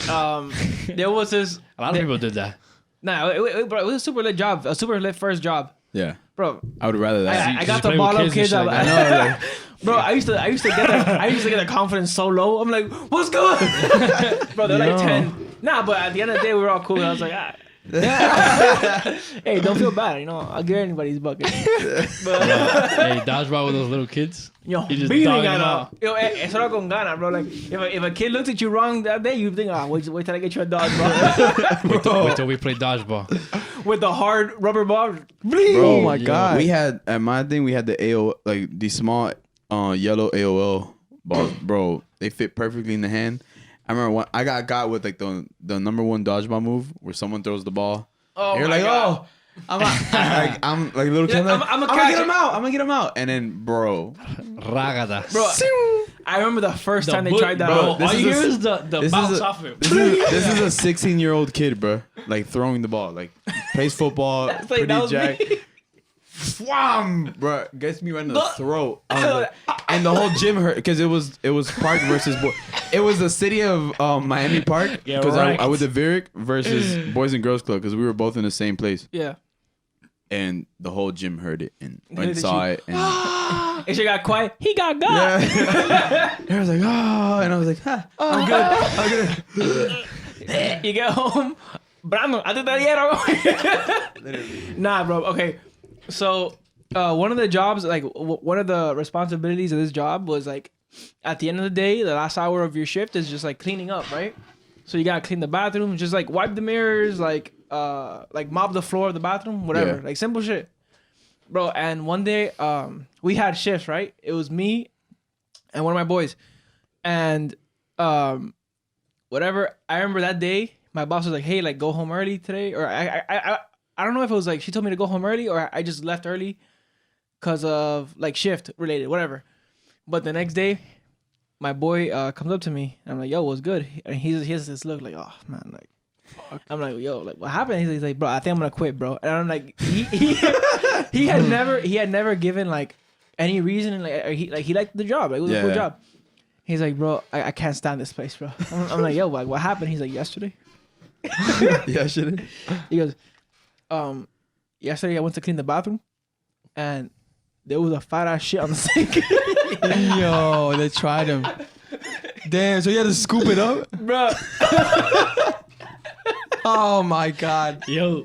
there was this. A lot of people did that. Nah, bro, it was a super lit job, a super lit first job, Yeah, bro. I would rather that. I 'cause got you the play with ball up kids and kids. shit I, like No, like, Bro, I used to get the confidence so low. I'm like, what's good? Bro, they're like Yo. 10. Nah, but at the end of the day, we were all cool. And I was like, ah. Hey, don't feel bad. You know, I'll get anybody's bucket. But, Hey, dodgeball with those little kids. yo, You just beating dog on them out. Yo, eso era con ganas, bro. Like, if a kid looked at you wrong that day, you think, wait till I get you a dodge ball. Wait till we play dodgeball. With the hard rubber ball. Oh my Yeah. god. we had at my thing. We had the AO like the small yellow AOL balls, bro. They fit perfectly in the hand. I remember when I got with like the number one dodgeball move where someone throws the ball. Oh, You're my like, God. I'm like a little kid. Yeah, I'm, I'm a gonna catch get it. him out. I'm gonna get him out. And then, bro, Ragada. Bro, I remember the first time they boot- tried that. Bro, This all you is a- hear is the this bounce is a- off it. this is a 16-year-old kid, bro. Like throwing the ball, like plays football, That's like, pretty that was jack. me. Wham, bro, gets me right in the throat. I was like- and the whole gym hurt because it was park versus boy. It was the city of Miami Park Yeah, because right. I went to Vyrick versus Boys and Girls Club because we were both in the same place, Yeah. and the whole gym heard it and Did saw you- it, and And she got quiet. He got got. I was like, oh, and I was like, I'm good. You get home, Brandon, I did that yet. Nah, bro. Okay, so one of the jobs, like one of the responsibilities of this job was like, at the end of the day, the last hour of your shift is just like cleaning up, right? So you gotta clean the bathroom, just like wipe the mirrors, like mop the floor of the bathroom, whatever, Yeah. like simple shit, bro. And one day, we had shifts, right? It was me and one of my boys, and whatever. I remember that day, my boss was like, "Hey, like go home early today," or I don't know if it was like she told me to go home early or I just left early because of like shift related, whatever. But the next day, my boy comes up to me and I'm like, "Yo, what's good?" And he has this look like, "Oh man, like." Fuck. I'm like, "Yo, like what happened?" He's like, "Bro, I think I'm gonna quit, bro." And I'm like, he had never given like any reason, like he liked the job, like it was a cool job. He's like, "Bro, I can't stand this place, bro." I'm like, "Yo, like what happened?" He's like, "Yesterday." Yesterday. He goes, yesterday I went to clean the bathroom and there was a fat ass shit on the sink. Yo, they tried him. Damn, so you had to scoop it up? Bro. Oh my God. Yo, Yo,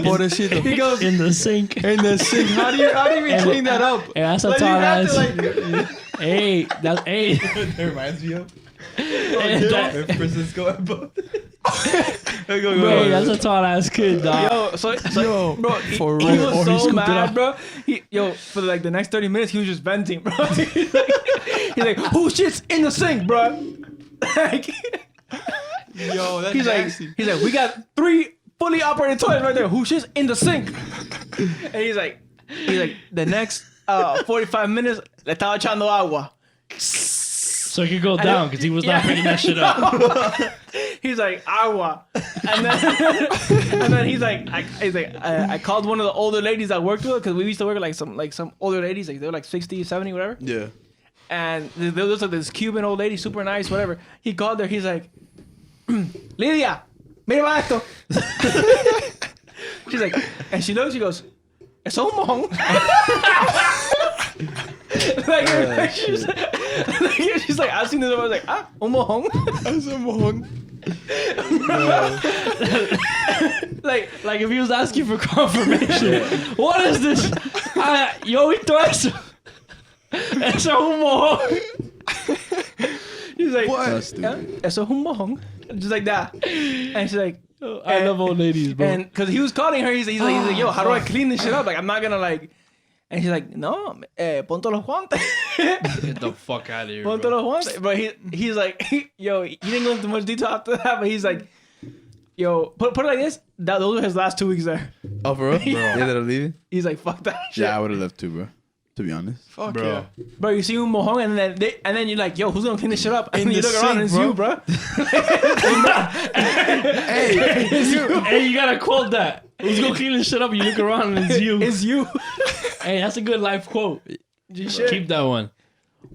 pobrecito. He goes, in the sink. In the sink. How do you even clean that up? Hey, that's a Like, you tall have ass. to, like, Hey, that's hey. That reminds me of Hey, Francisco and both. Hey, that's a tall ass kid, dog. yo, so bro, for he real. was Or he so scooped it mad, up. bro. For like the next 30 minutes, he was just venting, bro. he's like, who shits in the sink, bro? Like, Yo, that's he's nasty. like, we got 3 fully operated toilets right there. Who shits in the sink? And he's like, the next 45 minutes, le estaba echando agua. So he could go down because he was not bringing that shit up. He's like agua, and then he's like, I called one of the older ladies that worked with her because we used to work with some older ladies, like they were like 60, 70, whatever. Yeah. And there was like this Cuban old lady, super nice, whatever. He called her. He's like, Lidia, mira va esto. She's like, and she looks. She goes, "Eso es un mojón." She's like, I've seen this. I was like, un mojón. That's a mohon. like if he was asking for confirmation, what is this? Yo visto eso. Eso es un mojón. he's like, What? That's stupid. Eso es un mojón. Just like that. And she's like, I love old ladies, bro. and because he was calling her, he's like, yo, how do I clean this shit up? Like, I'm not gonna like. And she's like, no, ponte los guantes. Get the fuck out of here, Ponte bro. los guantes. But he's like, yo, he didn't go into much detail after that, but he's like, yo, put it like this. Those were his last 2 weeks there. Oh, for real? Bro. They ended up leaving? He's like, fuck that shit. Yeah, I would have left too, bro. To be honest. Fuck Bro. yeah. Bro, you see un mojón and then you're like, yo, who's gonna clean this shit up? And In then you the look around and it's sink, you, bro. Hey, you gotta quote that. Who's gonna clean this shit up? And you look around and it's you. It's you. Hey, that's a good life quote. Shit. Keep that one.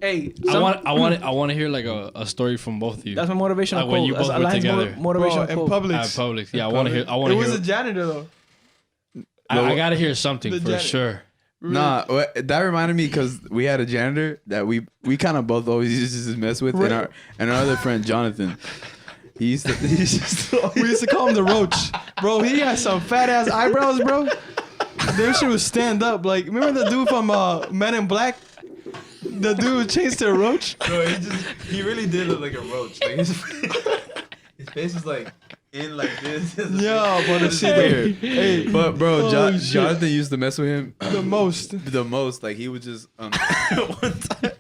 Hey, I want to hear like a story from both of you. that's my motivational Like when quote. you That's both were Alain's together. motivational Bro, in quote. public. Public. Yeah, I want to hear. I want It to was hear. a janitor though. I gotta hear something The for janitor. sure. Nah, that reminded me because we had a janitor that we kind of both always used to mess with, and our other friend Jonathan. We used to call him the Roach. Bro, he had some fat ass eyebrows, bro. Them shit would stand up. Like, remember the dude from Men in Black? The dude changed to a roach? Bro, he really did look like a roach. Like his face was like in like this. Yeah, but it's weird. Hey, But bro, Oh, shit. Jonathan used to mess with him the most. the most. Like he would just one time.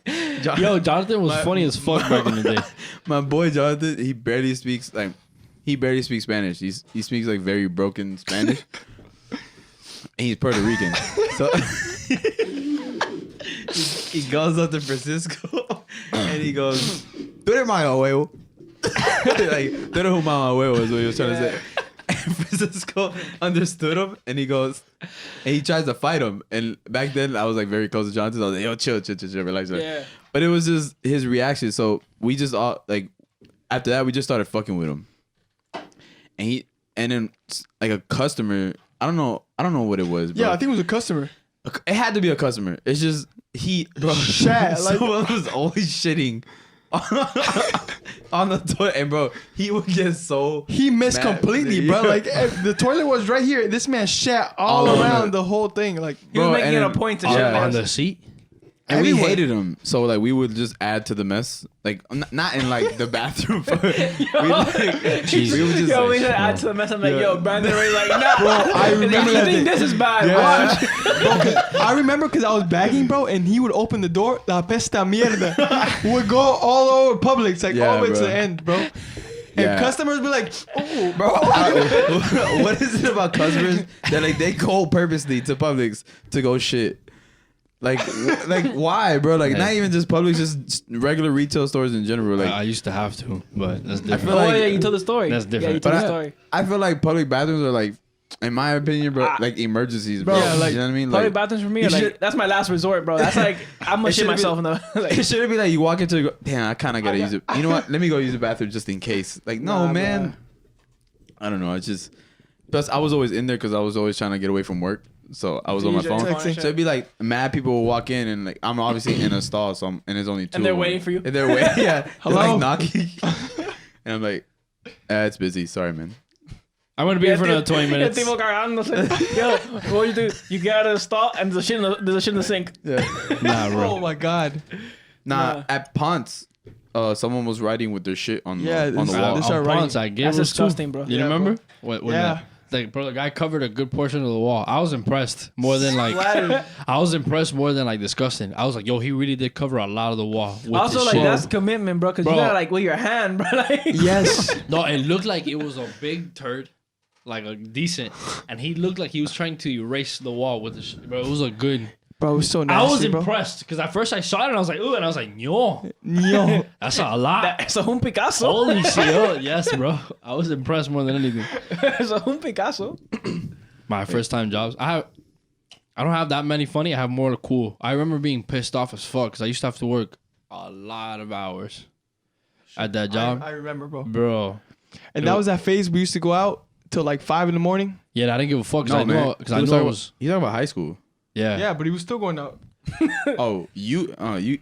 Yo, Jonathan was funny as fuck back in the day. My boy Jonathan, he barely speaks Spanish. He speaks like very broken Spanish. And he's Puerto Rican. So he goes up to Francisco and he goes, "Tú eres malo, huevo." Like, "Tú eres un mamá huevo" is what he was trying to say. And Francisco understood him and he goes, and he tries to fight him. And back then, I was like very close to Jonathan. I was like, yo, chill, relax. Yeah. But it was just his reaction. So we just all like after that, we just started fucking with him. And then like a customer, I don't know what it was. Bro. Yeah, I think it was a customer. It had to be a customer. It's just bro, Shat, like- someone was always shitting on the toilet, and bro, he would get so He missed mad. completely, bro. Yeah. Like the toilet was right here. This man shat all All around over. the whole thing. Like, He was Bro, making it and a point to then- shit yeah. On there. the seat. And we Everywhere. hated him, so like we would just add to the mess, like not in like the bathroom. But we would just Yo, like, we should add to the mess. I'm like, yo, Brandon, we're like, nah. Bro, I remember you that think day. this is bad? Yeah. Watch. Bro, 'cause I remember because I was bagging, bro, and he would open the door. La pesta mierda would go all over Publix, like Yeah, all the way to bro. the end, bro. And Yeah. customers be like, "Oh, bro." what is it about customers that like they go purposely to Publix to go shit? Like why, bro? Like not even just Publix, just regular retail stores in general. Like I used to have to, but that's I different. feel Oh like yeah, you told the story. That's different. Yeah, you told But the story. I feel like public bathrooms are like, in my opinion, bro, like emergencies, bro. Yeah, like, you know what I mean? Public Like, bathrooms for me you are like should- that's my last resort, bro. That's like I'm gonna It shit should've myself in the. Like, it shouldn't be like you walk into the, damn, I kind of gotta use it. You know what? Let me go use the bathroom just in case. Like, no, Nah, man. bro. I don't know. It's just, plus I was always in there because I was always trying to get away from work. So I was on my phone. texting. So it'd be like mad people will walk in and like I'm obviously in a stall, so and there's only two. And they're of them. waiting for you? And they're waiting. Yeah. They're Hello? like knocking. And I'm like, it's busy. Sorry, man. I'm gonna be here for another 20 minutes. Tipo cagándose. Yo, what you do? You get out of the stall and there's a shit in the sink. Yeah. Nah, Oh bro. my god. Nah, at Ponce, someone was writing with their shit on Yeah, on the this- wall. this are Ponce, I gave That's us two. disgusting, bro. You Yeah, remember? bro. When Yeah. like, bro, the guy covered a good portion of the wall. I was impressed more than like. Flattered. I was impressed more than like disgusting. I was like, yo, he really did cover a lot of the wall. With Also, his like shit. that's commitment, bro. Because you Bro. gotta like with your hand, bro. Like, Yes. No, it looked like it was a big turd, like a decent, and he looked like he was trying to erase the wall with the bro. It was a good. Bro, it was so I nasty, was bro. impressed because at first I saw it and I was like, ooh, and I was like, yo, Yo. that's a lot. it's a un Picasso. Holy shit, oh, yes, bro. I was impressed more than anything. It's a un Picasso. My first time jobs, I don't have that many funny. I have more cool. I remember being pissed off as fuck because I used to have to work a lot of hours at that job, I remember, bro. bro. And that was that phase we used to go out till like 5 in the morning. Yeah, I didn't give a fuck because I know because I You know it was talking about high school. yeah. Yeah, but he was still going out. Oh, you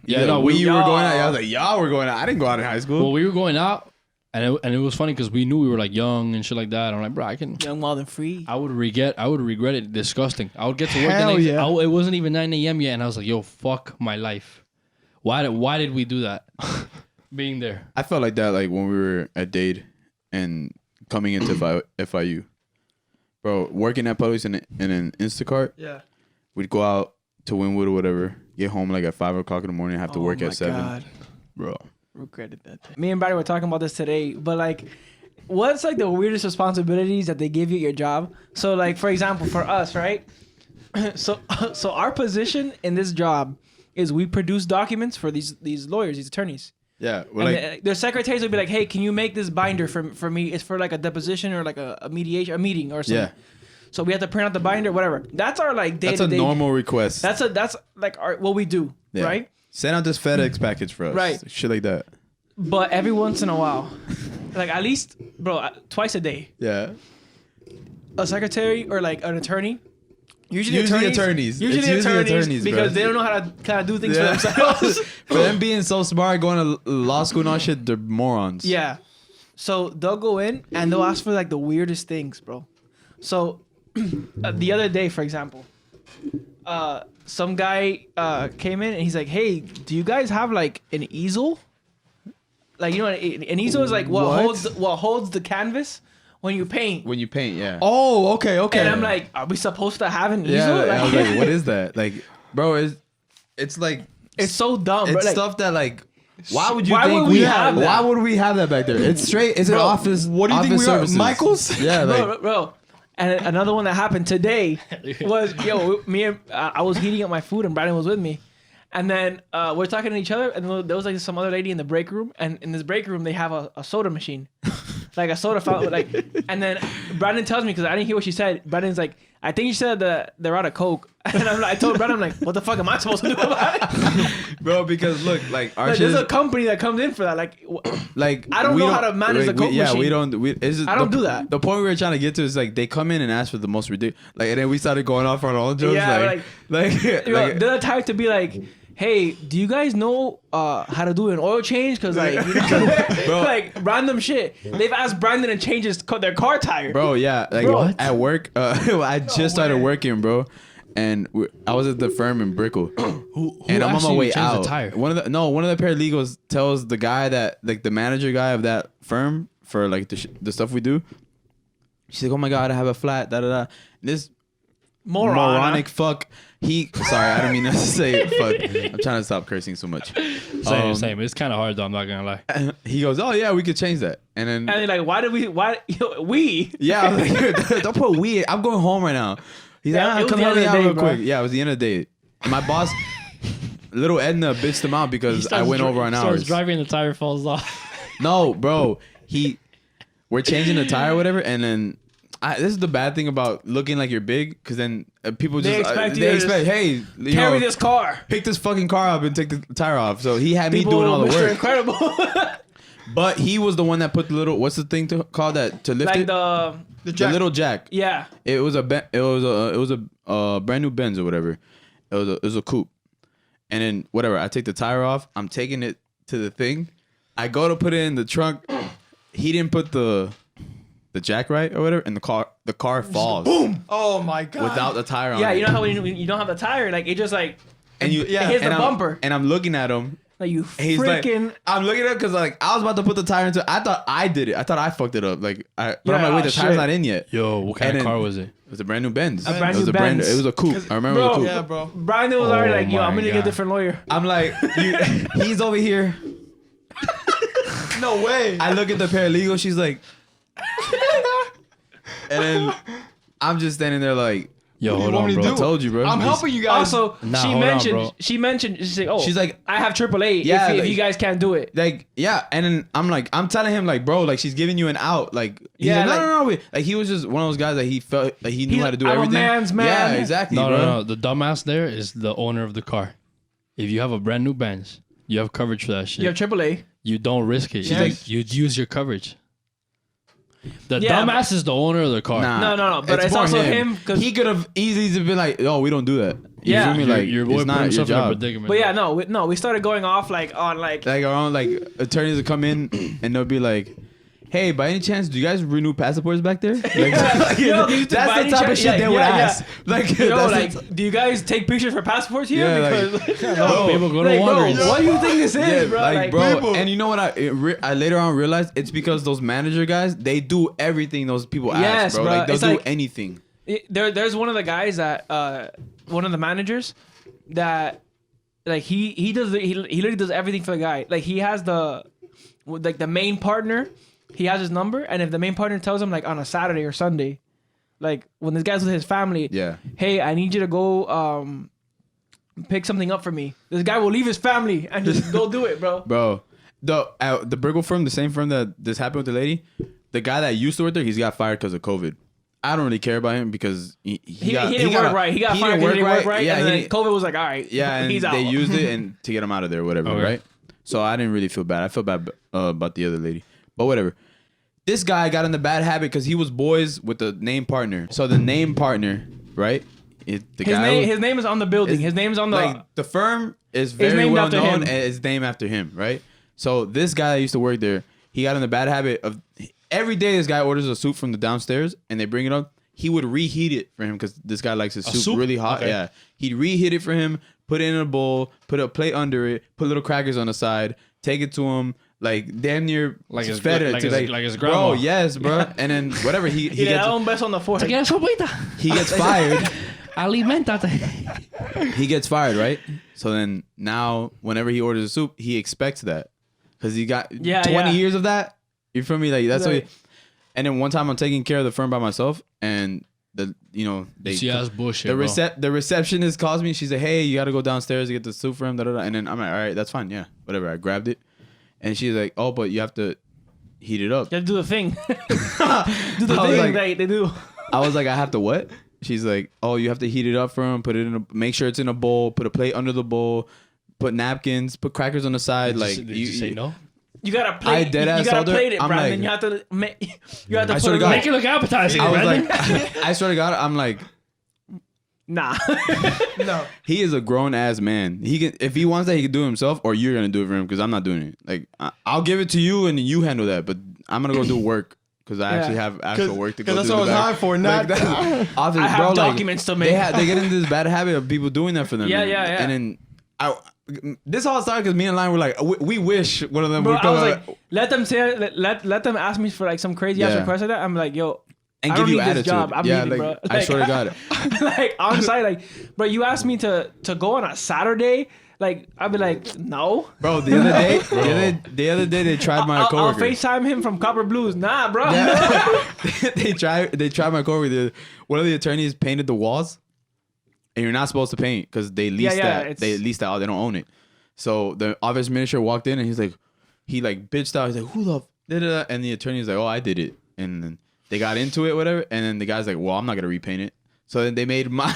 Yeah, no, we we- were going out. Yeah, I was like, y'all were going out. I didn't go out in high school. Well, we were going out, and it was funny because we knew we were like young and shit like that. I'm like, bro, Young, wild, and free. I would regret it. Disgusting. I would get to work Hell the next. yeah. It wasn't even 9 a.m. yet, and I was like, yo, fuck my life. Why did we do that? Being there. I felt like that like when we were at Dade and coming into FIU. Bro, working at Publix in an Instacart, Yeah. we'd go out to Wynwood or whatever, get home like at 5 o'clock in the morning, have to work at 7. God. Bro. Regretted that day. Me and Brady were talking about this today, but like, what's like the weirdest responsibilities that they give you at your job? So like, for example, for us, right? So our position in this job is we produce documents for these lawyers, these attorneys. Yeah, we're And like, their secretaries will be like, "Hey, can you make this binder for me? It's for like a deposition or like a meeting or something." yeah, So we have to print out the binder, whatever. That's our like day that's to a day. normal request. That's like our what we do, Yeah. right? Send out this FedEx package for us. Right. Shit like that. But every once in a while, like at least, bro, twice a day, Yeah. a secretary or like an attorney. Usually attorneys. Usually It's usually attorneys, attorneys, because bro. they don't know how to kind of do things Yeah. for themselves. For them being so smart, going to law school and all shit, they're morons. Yeah. So they'll go in and they'll ask for like the weirdest things, bro. So the other day, for example, some guy came in and he's like, "Hey, do you guys have like an easel? Like, you know, an easel is like what holds the canvas when you paint." When you paint, yeah. Oh, okay. And I'm like, "Are we supposed to have an yeah. easel?" I Like, was like, what is that? Like, bro, it's like it's so dumb, bro. it's Like, stuff that like. Why would you Why think would we have that? Why would we have that back there? It's straight. It's an Bro, office. what do you think office we are, services. Michaels? Yeah, like bro. And another one that happened today was, me and I was heating up my food and Brandon was with me. And then we're talking to each other and there was like some other lady in the break room. And in this break room, they have a soda machine. Like a soda fountain. And then Brandon tells me, because I didn't hear what she said. Brandon's like, I think you said that they're out of Coke. And I told Brad, I'm like, what the fuck am I supposed to do about it? Bro, because look, like our Like, shit there's is, a company that comes in for that. like I don't we know how to manage the Coke Yeah, machine. we don't. I don't do that. The point we were trying to get to is like they come in and ask for the most ridiculous. Like, and then we started going off on our own jokes. Yeah, like they're the type to be like, hey, do you guys know how to do an oil change? Because like, you know, like random shit. They've asked Brandon to change their car tire. bro, yeah, like Bro. at work. I just started working, bro. And I was at the firm in Brickell, Who and I'm on asked my you to way change out. The tire? One of the paralegals tells the guy that, like, the manager guy of that firm for like the stuff we do. She's like, "Oh my god, I have a flat." Da da da. This moronic fuck. Sorry, I didn't mean to say fuck. I'm trying to stop cursing so much. Same. It's kind of hard though. I'm not gonna lie. He goes, "Oh yeah, we could change that." And then And they're like, we? yeah, I was like, don't put we. I'm going home right now. He's Yeah, like, it was come the help end me of out the day, real bro. quick. Yeah, it was the end of the day. My boss, little Edna, bitched him out because I went over on hours. Driving, the tire falls off. No, bro. We're changing the tire or whatever, and then this is the bad thing about looking like you're big, because then people They just expect you to just hey, you Carry know, this car. pick this fucking car up and take the tire off. So he had People me doing all the Mr. work, Incredible. but he was the one that put the little, what's the thing to call that, to lift Like it? the The little jack. yeah. It was a brand new Benz or whatever. It was a coupe, and then whatever. I take the tire off. I'm taking it to the thing. I go to put it in the trunk. He didn't put the jack right or whatever, and the car falls. Boom. Oh my god. Without the tire on. Yeah, it. you know how when you don't have the tire, like it just like and you it hits and the bumper. And I'm looking at him. Like you He's freaking. like, I'm looking at him because like I was about to put the tire into. I thought I did it. I thought I fucked it up. But I'm Yeah, like, wait, the shit. tire's not in yet. Yo, what kind And of then- car was it? It was a brand new Benz. A brand it was new a brand. Benz. It was a coupe. I remember it was a Bro. coupe. Yeah, bro. Brandon was already Oh like, yo, I'm my gonna get a God. different lawyer. I'm like, he's over here. No way. I look at the paralegal. She's like, and then I'm just standing there like, Yo, What do you hold want on, me to bro. do? I told you, bro. I'm helping you guys. Also, Nah, she hold on, mentioned bro. she's like, oh, She's like, I have AAA. Yeah, if like- you guys can't do it. Like, yeah, and then I'm telling him like, bro, like she's giving you an out. Like, he's Yeah, like, like- no. Wait. Like he was just one of those guys that he felt like he knew He's how to do I'm a everything. man's man. Yeah, exactly, No, bro. no. The dumbass there is the owner of the car. If you have a brand new Benz, you have coverage for that shit. You have AAA. You don't risk it. Yes. You'd use your coverage. The Yeah, dumbass is the owner of the car. Nah, No, but it's more also him, 'cause- he could have easily been like, "Oh, we don't do that." You Yeah. feel me? Your- Like, your boy it's put not your himself in a job. predicament. But yeah, no, we started going off like on like Like around like attorneys will come in and they'll be like, "Hey, by any chance, do you guys renew passports back there?" Like, Yo, do you that's by the any type of chance- shit yeah, they would yeah, yeah. ask. Like, you know, that's like, do you guys take pictures for passports here? Yeah, like- Because People go to like, bro, Walgreens. what do you think this is, yeah, bro? like, bro. people- And you know what? I later on realized it's because those manager guys, they do everything those people Yes, ask, bro. bro. Like they'll It's do like- anything. There's one of the guys that one of the managers that like he literally does everything for the guy. Like he has the main partner, he has his number, and if the main partner tells him like on a Saturday or Sunday, like when this guy's with his family, Yeah. hey, I need you to go pick something up for me. This guy will leave his family and just go do it, bro. Bro, the Brickell firm, the same firm that this happened with the lady, the guy that used to work there, he's got fired because of COVID. I don't really care about him because he Didn't work right. He got fired because he didn't work right. Yeah, and he then didn't- COVID was like, all right, yeah, and he's out. they used it and to get him out of there, whatever, Okay. right? So I didn't really feel bad. I felt bad about the other lady, but whatever. This guy got in the bad habit because he was boys with the name partner. So the name partner, right? The his name is on the building. Is- His name's on the. like the firm is very named well after known him. and it's named after him, right? So this guy that used to work there, he got in the bad habit of every day this guy orders a soup from the downstairs and they bring it up. He would reheat it for him because this guy likes his soup, soup? really hot. Okay. Yeah, he'd reheat it for him, put it in a bowl, put a plate under it, put little crackers on the side, take it to him. Like damn near Like his- fed it like to his- like his grandma. Bro, yes, bro. And then whatever he yeah, un beso on the forehead. he gets fired. Alimentate. He gets fired, right? So then now, whenever he orders a soup, he expects that because he got 20 yeah. years of that. You feel me? Like that's Right. what. And then one time I'm taking care of the firm by myself, and they See, that's bullshit, the bro. the receptionist calls me. She's like, "Hey, you got to go downstairs to get the soup for him." Da, da, da. And then I'm like, "All right, that's fine. Yeah, whatever." I grabbed it, and she's like, "Oh, but you have to heat it up." You have to do the thing. Do the I was thing like- they do. I was like, "I have to what?" she's like, oh, you have to heat it up for him. Make sure it's in a bowl. Put a plate under the bowl. Put napkins. Put crackers on the side. Did you say no? You gotta plate. I deadass you gotta told her, plate it, I'm Brandon. like- you have to make. You have to I put swear it to God. Make it look appetizing, I was Brandon. like, I swear to God, I'm like, Nah. No. he is a grown ass man. He can, if he wants that, he can do it himself, or you're gonna do it for him because I'm not doing it. Like, I'll give it to you and you handle that, but I'm gonna go do work because I actually have actual work to go do. Because that's what I was hired for. Not Office, I have bro, documents to make. They get into this bad habit of people doing that for them. Yeah, man. yeah, yeah. And then this all started because me and Alain were like, we wish one of them Bro, would I come was out like, let them ask me for like some crazy ass Yeah. request like that. I'm like, yo, and I give don't you need attitude. this job. I'm yeah, leaving, like, bro. I swear to God. Like on site, like, bro, you asked me to go on a Saturday. Like, I'd be like, no. Bro, the other day they tried my I'll coworker. FaceTime him from Copper Blues. Nah, bro. Yeah. they tried my coworker. One of the attorneys painted the walls, and you're not supposed to paint because they lease that. They lease that out. They don't own it. So the office administrator walked in and he bitched out. He's like, who the da-da-da? And the attorney's like, oh, I did it. And then they got into it, whatever. And then the guy's like, well, I'm not gonna repaint it. So then they made my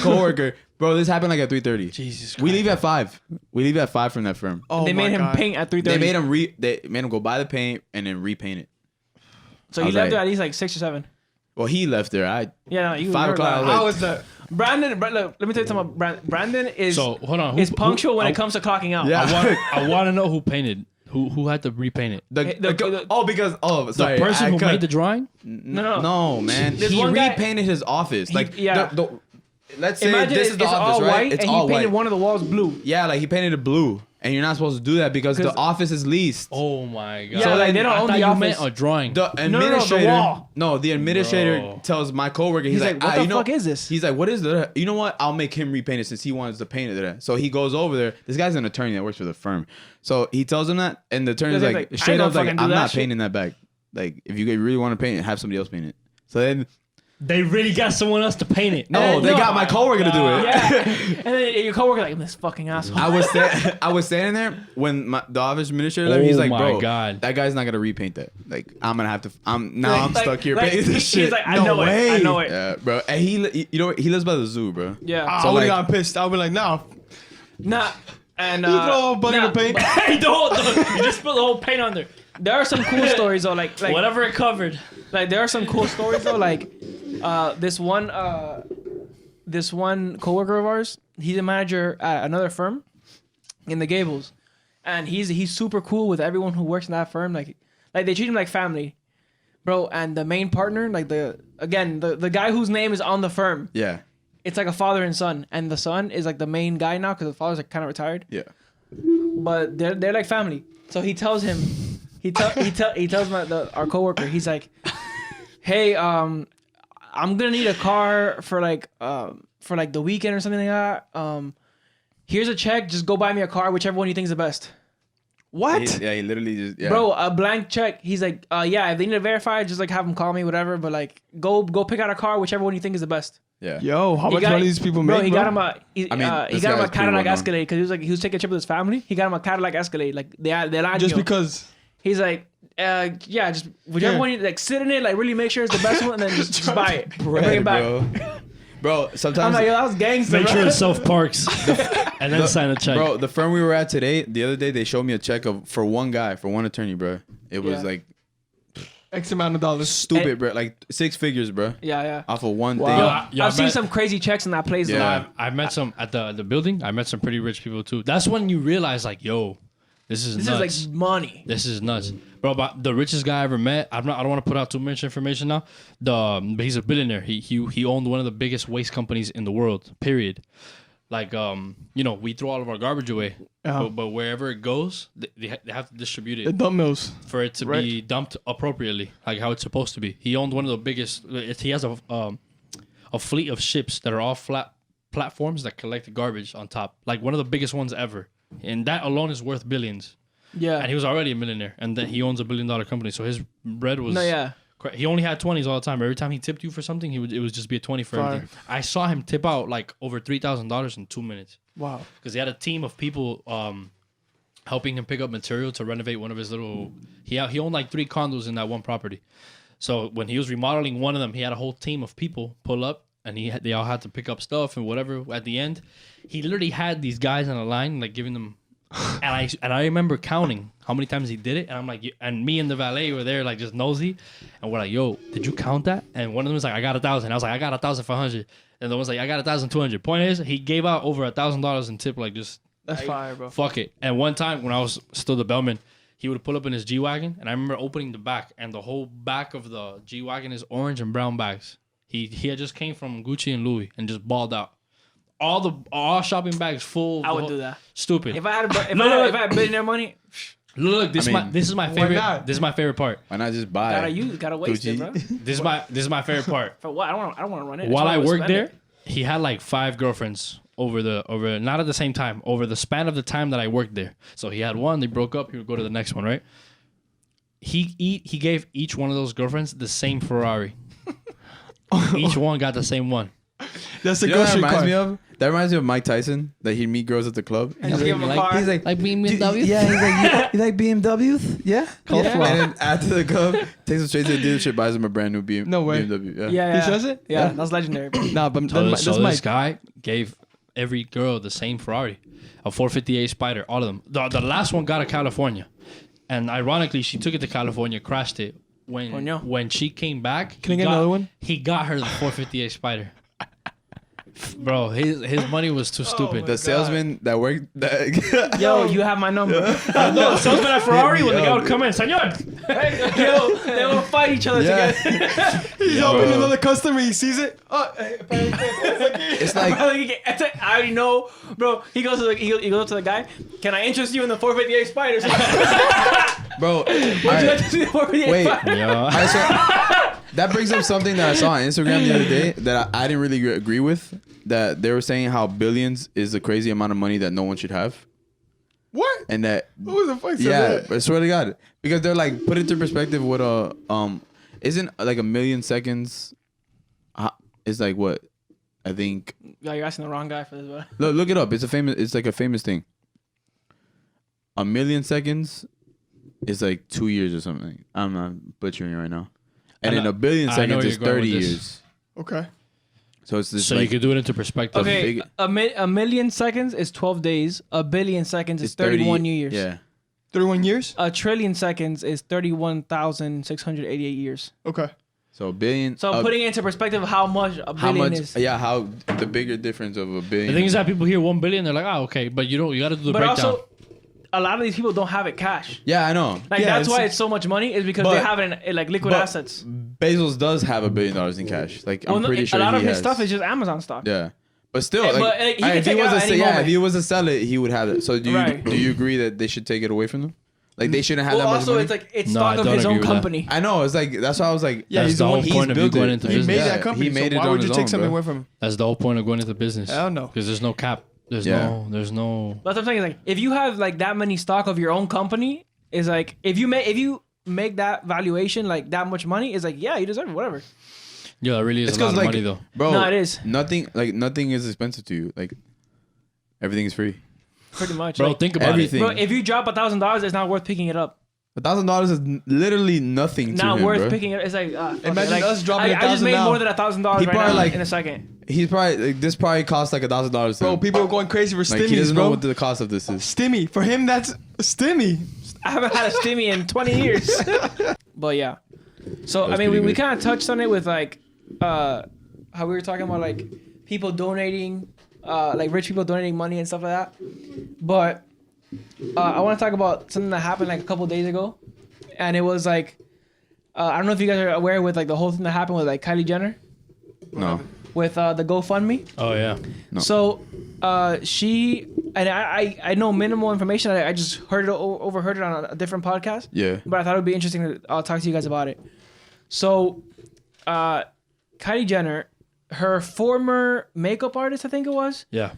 coworker. Bro, this happened like at 3:30. Jesus Christ. We leave at 5. We leave at 5 from that firm. Oh They made my him God. paint at 3:30. They made him go buy the paint and then repaint it. So I he was left like- there at least like 6 or 7. Well, he left there. Yeah, no, you 5 were o'clock, like- I was like- How was that? Brandon, look, let me tell you something about Brandon is So hold on. is punctual when it comes to clocking out. Yeah. I want to know who painted. Who had to repaint it? Sorry. The person who made the drawing. No, man. There's He one guy- repainted his office. yeah. Let's say Imagine this it's is the all office, white, right? It's and he all painted white. one of the walls blue. Yeah, like he painted it blue, and you're not supposed to do that because the 'Cause- office is leased. Oh my god. Yeah, like they don't I own thought the you office. meant a drawing. The the administrator, wall. the administrator Bro. tells my coworker, he's like, what the you know, fuck is this? He's like, what is that? You know what? I'll make him repaint it since he wants to paint it. So he goes over there. This guy's an attorney that works for the firm. So he tells him that, and the attorney's He's like, like, I straight ain't up, gonna like, fucking do I'm that not shit. painting that back. Like, if you really want to paint it, have somebody else paint it. So then, They really got someone else to paint it. no, they got my coworker to do it. Yeah. And then your coworker like, this fucking asshole. I was standing there when the office administrator left. He's Oh like, my bro, God. that guy's not gonna repaint that. Like, I'm gonna have to. I'm Like- stuck here like, painting this shit. He's like, I know it. I know it. Yeah, bro. And he lives by the zoo, bro. Yeah. I would have gotten pissed. I would be like, nah. Nah. And You throw a bucket of paint. Hey, don't. You just spilled the whole paint on there. There are some cool stories though, like Whatever it covered. Like there are some cool stories though, like this one coworker of ours, he's a manager at another firm in the Gables, and he's super cool with everyone who works in that firm. Like they treat him like family, bro. And the main partner, like the guy whose name is on the firm, Yeah, it's like a father and son, and the son is like the main guy now because the father's like kind of retired. yeah. But they're like family. So he tells him, he tells our coworker, he's like, hey, I'm gonna need a car for like the weekend or something like that. Here's a check. Just go buy me a car, whichever one you think is the best. What? He literally just Bro, a blank check. He's like, yeah, if they need to verify, just like have them call me, whatever. But like, go pick out a car, whichever one you think is the best. Yeah. Yo, how much money these people make, He bro? got him this he got him guy a is pretty Cadillac well-known. Escalade because he was taking a trip with his family. He got him a Cadillac Escalade, like the Alain. Just because. He's like, yeah, just whichever Yeah. one you like, sit in it, like really make sure it's the best one, and then just buy it and bring it back. Bro, I'm sometimes like, yo, that was gangster. Make bro. sure it self parks, and then sign a check. Bro, the firm we were at today, the other day, they showed me a check for one attorney, bro. It was Yeah. like X amount of dollars. stupid, bro. Like 6 figures, bro. Yeah. Off of one Wow. thing. I've seen some crazy checks in that place. Yeah. Yeah. I met some at the building. I met some pretty rich people too. That's when you realize, like, yo, this is This nuts. is like money. This is nuts, bro. But the richest guy I ever met. I don't want to put out too much information now. But he's a billionaire. He owned one of the biggest waste companies in the world. Period. Like we throw all of our garbage away, Uh-huh. but wherever it goes, they have to distribute The it dumb mills. for it to be dumped appropriately, like how it's supposed to be. He owned one of the biggest. He has a fleet of ships that are all flat platforms that collect garbage on top, like one of the biggest ones ever. And that alone is worth billions. Yeah. And he was already a millionaire, and then he owns $1 billion company. So his bread was. No, yeah. He only had 20s all the time. Every time he tipped you for something, it would just be a 20 for Fire. everything. I saw him tip out like over $3,000 in 2 minutes Wow. because he had a team of people helping him pick up material to renovate one of his little. He owned like 3 condos in that one property. So when he was remodeling one of them, he had a whole team of people pull up, and they all had to pick up stuff and whatever. At the end, he literally had these guys on a line, like giving them. And I remember counting how many times he did it, and I'm like, and me and the valet were there, like just nosy, and we're like, yo, did you count that? And one of them was like, I got 1,000. I was like, I got 1,500. And the one's like, I got 1,200. Point is, he gave out over $1,000 in tip, like just That's fire, bro. fuck it. And one time when I was still the bellman, he would pull up in his G-Wagon, and I remember opening the back, and the whole back of the G-Wagon is orange and brown bags. He had just came from Gucci and Louis and just balled out. All shopping bags full. I would do that. Stupid. If I had billionaire money, Look, this is my favorite. not? This is my favorite part. Why not just buy? gotta waste it, bro. This is my favorite part. For what? I don't want to run it. While I worked there, he had like 5 girlfriends over not at the same time, over the span of the time that I worked there. So he had one, they broke up, he would go to the next one, right? He gave each one of those girlfriends the same Ferrari. Each one got the same one. That's the You know what that grocery reminds cart. me of? That reminds me of Mike Tyson. That he'd meet girls at the club. And just give him a car. He's like, BMW? yeah, he's like, you like BMWs? Yeah. Yeah. And then after the club, takes him straight to the dealership, buys him a brand new No way. BMW. Yeah. Yeah. He says it? Yeah, that's legendary. Bro. Nah, but So that's this guy gave every girl the same Ferrari, a 458 Spider, all of them. The last one got to California, and ironically, she took it to California, crashed it. When she came back, Can I get another one? He got her the 458 Spider. Bro, his money was too stupid. The salesman that worked. Yo, you have my number. No, the salesman at Ferrari, when the guy would come in, senor. Yo, they will fight each other together. He's opening another customer. He sees it. Oh, hey, It's like, I already know, bro. He goes to the guy. Can I interest you in the 458 Spiders? bro. Would you like to see the 458 Wait. Spider? Yeah. That brings up something that I saw on Instagram the other day that I didn't really agree with. That they were saying how billions is a crazy amount of money that no one should have. what? And that Who the fuck said yeah, that? I swear to God, because they're like put into perspective what isn't like 1 million seconds is like what I think. Yo, you're asking the wrong guy for this, bro. Look it up. It's like a famous thing. 1 million seconds is like 2 years or something. I'm not butchering it right now. And then 1 billion I know seconds where is you're going 30 with this. years. Okay. So it's this So like, you could do it into perspective. Okay, big- a million seconds is 12 days. A billion seconds is it's 30 31 New Years. Yeah. 31 years? A trillion seconds is 31,688 years. Okay. So a billion. So putting it into perspective of how much a how billion much? is. Yeah, how the bigger difference of a billion. The thing is that people hear 1 billion, they're like, oh, okay, but you got to do the But breakdown. also, a lot of these people don't have it cash. yeah, I know. Like Yeah, that's why it's so much money is because they but- have it in like liquid but- assets. Bezos does have $1 billion in cash. Like I'm pretty sure a lot he of his has. stuff is just Amazon stock. Yeah, but still, Hey, like, but, he can if he take it was out to any moment. if he was to sell it, he would have it. So do you Right. do you agree that they should take it away from them? Like they shouldn't have Well, that much also money. it's like it's No, stock I of don't his agree own with that. company. I know. It's like that's why I was like, Yeah, That's he's the the whole one. he's point of you built going it. into He business. made Yeah, that company. he made so it why on would you his take own, something bro. away from him? That's the whole point of going into business. Hell no. Because there's no cap. There's Yeah. no. That's what I'm saying. Is like if you have like that many stock of your own company, is like if you make that valuation like that much money, is like yeah, you deserve it, whatever. Yeah, that really is It's a lot because of like, money though. bro, No, it is. Nothing is expensive to you. Like everything is free. Pretty much. Bro, Like, think about everything. bro, if you drop $1,000, it's not worth picking it up. $1,000 is literally nothing to Not him, worth bro. picking it. It's like fuck it. Imagine Like, us dropping I just $1,000 made now. more than $1,000 He right probably now like- in a second. He's probably like, this probably costs like $1,000 to Bro, him. people are going crazy for Like he stimmies, doesn't know bro. what the cost of this is. Stimmy. For him, that's stimmy. I haven't had a stimmy in 20 years. But yeah. So I That's mean, we pretty good. kind of touched on it with like how we were talking about like people donating, like rich people donating money and stuff like that. But I want to talk about something that happened like a couple days ago, and it was like I don't know if you guys are aware with like the whole thing that happened with like Kylie Jenner No. with the GoFundMe. Oh yeah. No. So she and I know minimal information. I just overheard it on a different podcast. Yeah. But I thought it would be interesting to talk to you guys about it. So, Kylie Jenner, her former makeup artist, I think it was, Yeah.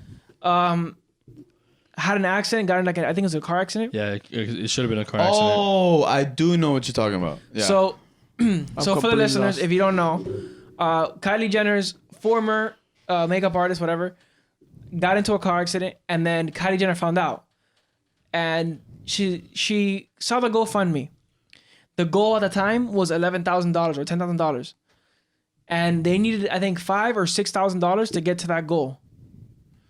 had an accident, got in like I think it was a car accident. Yeah. It should have been a car accident. Oh, I do know what you're talking about. Yeah. So, so for the completely listeners, lost. if you don't know, Kylie Jenner's former makeup artist, whatever, got into a car accident, and then Kylie Jenner found out, and she saw the GoFundMe. The goal at the time was $11,000 or $10,000, and they needed, I think, $5,000 or $6,000 to get to that goal.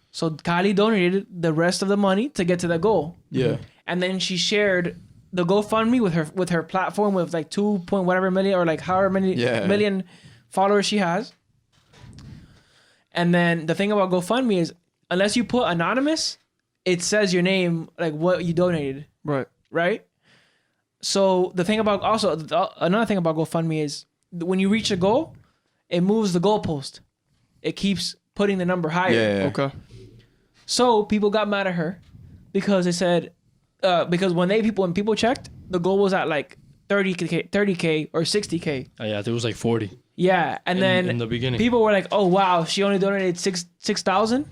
So Kylie donated the rest of the money to get to that goal. Yeah. And then she shared the GoFundMe with her platform with like 2 point whatever million or like however many million followers she has. And then the thing about GoFundMe is, unless you put anonymous, it says your name, like what you donated. Right? So the thing about another thing about GoFundMe is when you reach a goal, it moves the goalpost. It keeps putting the number higher. Yeah. Okay. So people got mad at her because they said, because when people checked, the goal was at like 30K or 60K. Oh, yeah, I think it was like 40. Yeah, and then in the beginning, people were like, "Oh wow, she only donated 6,000."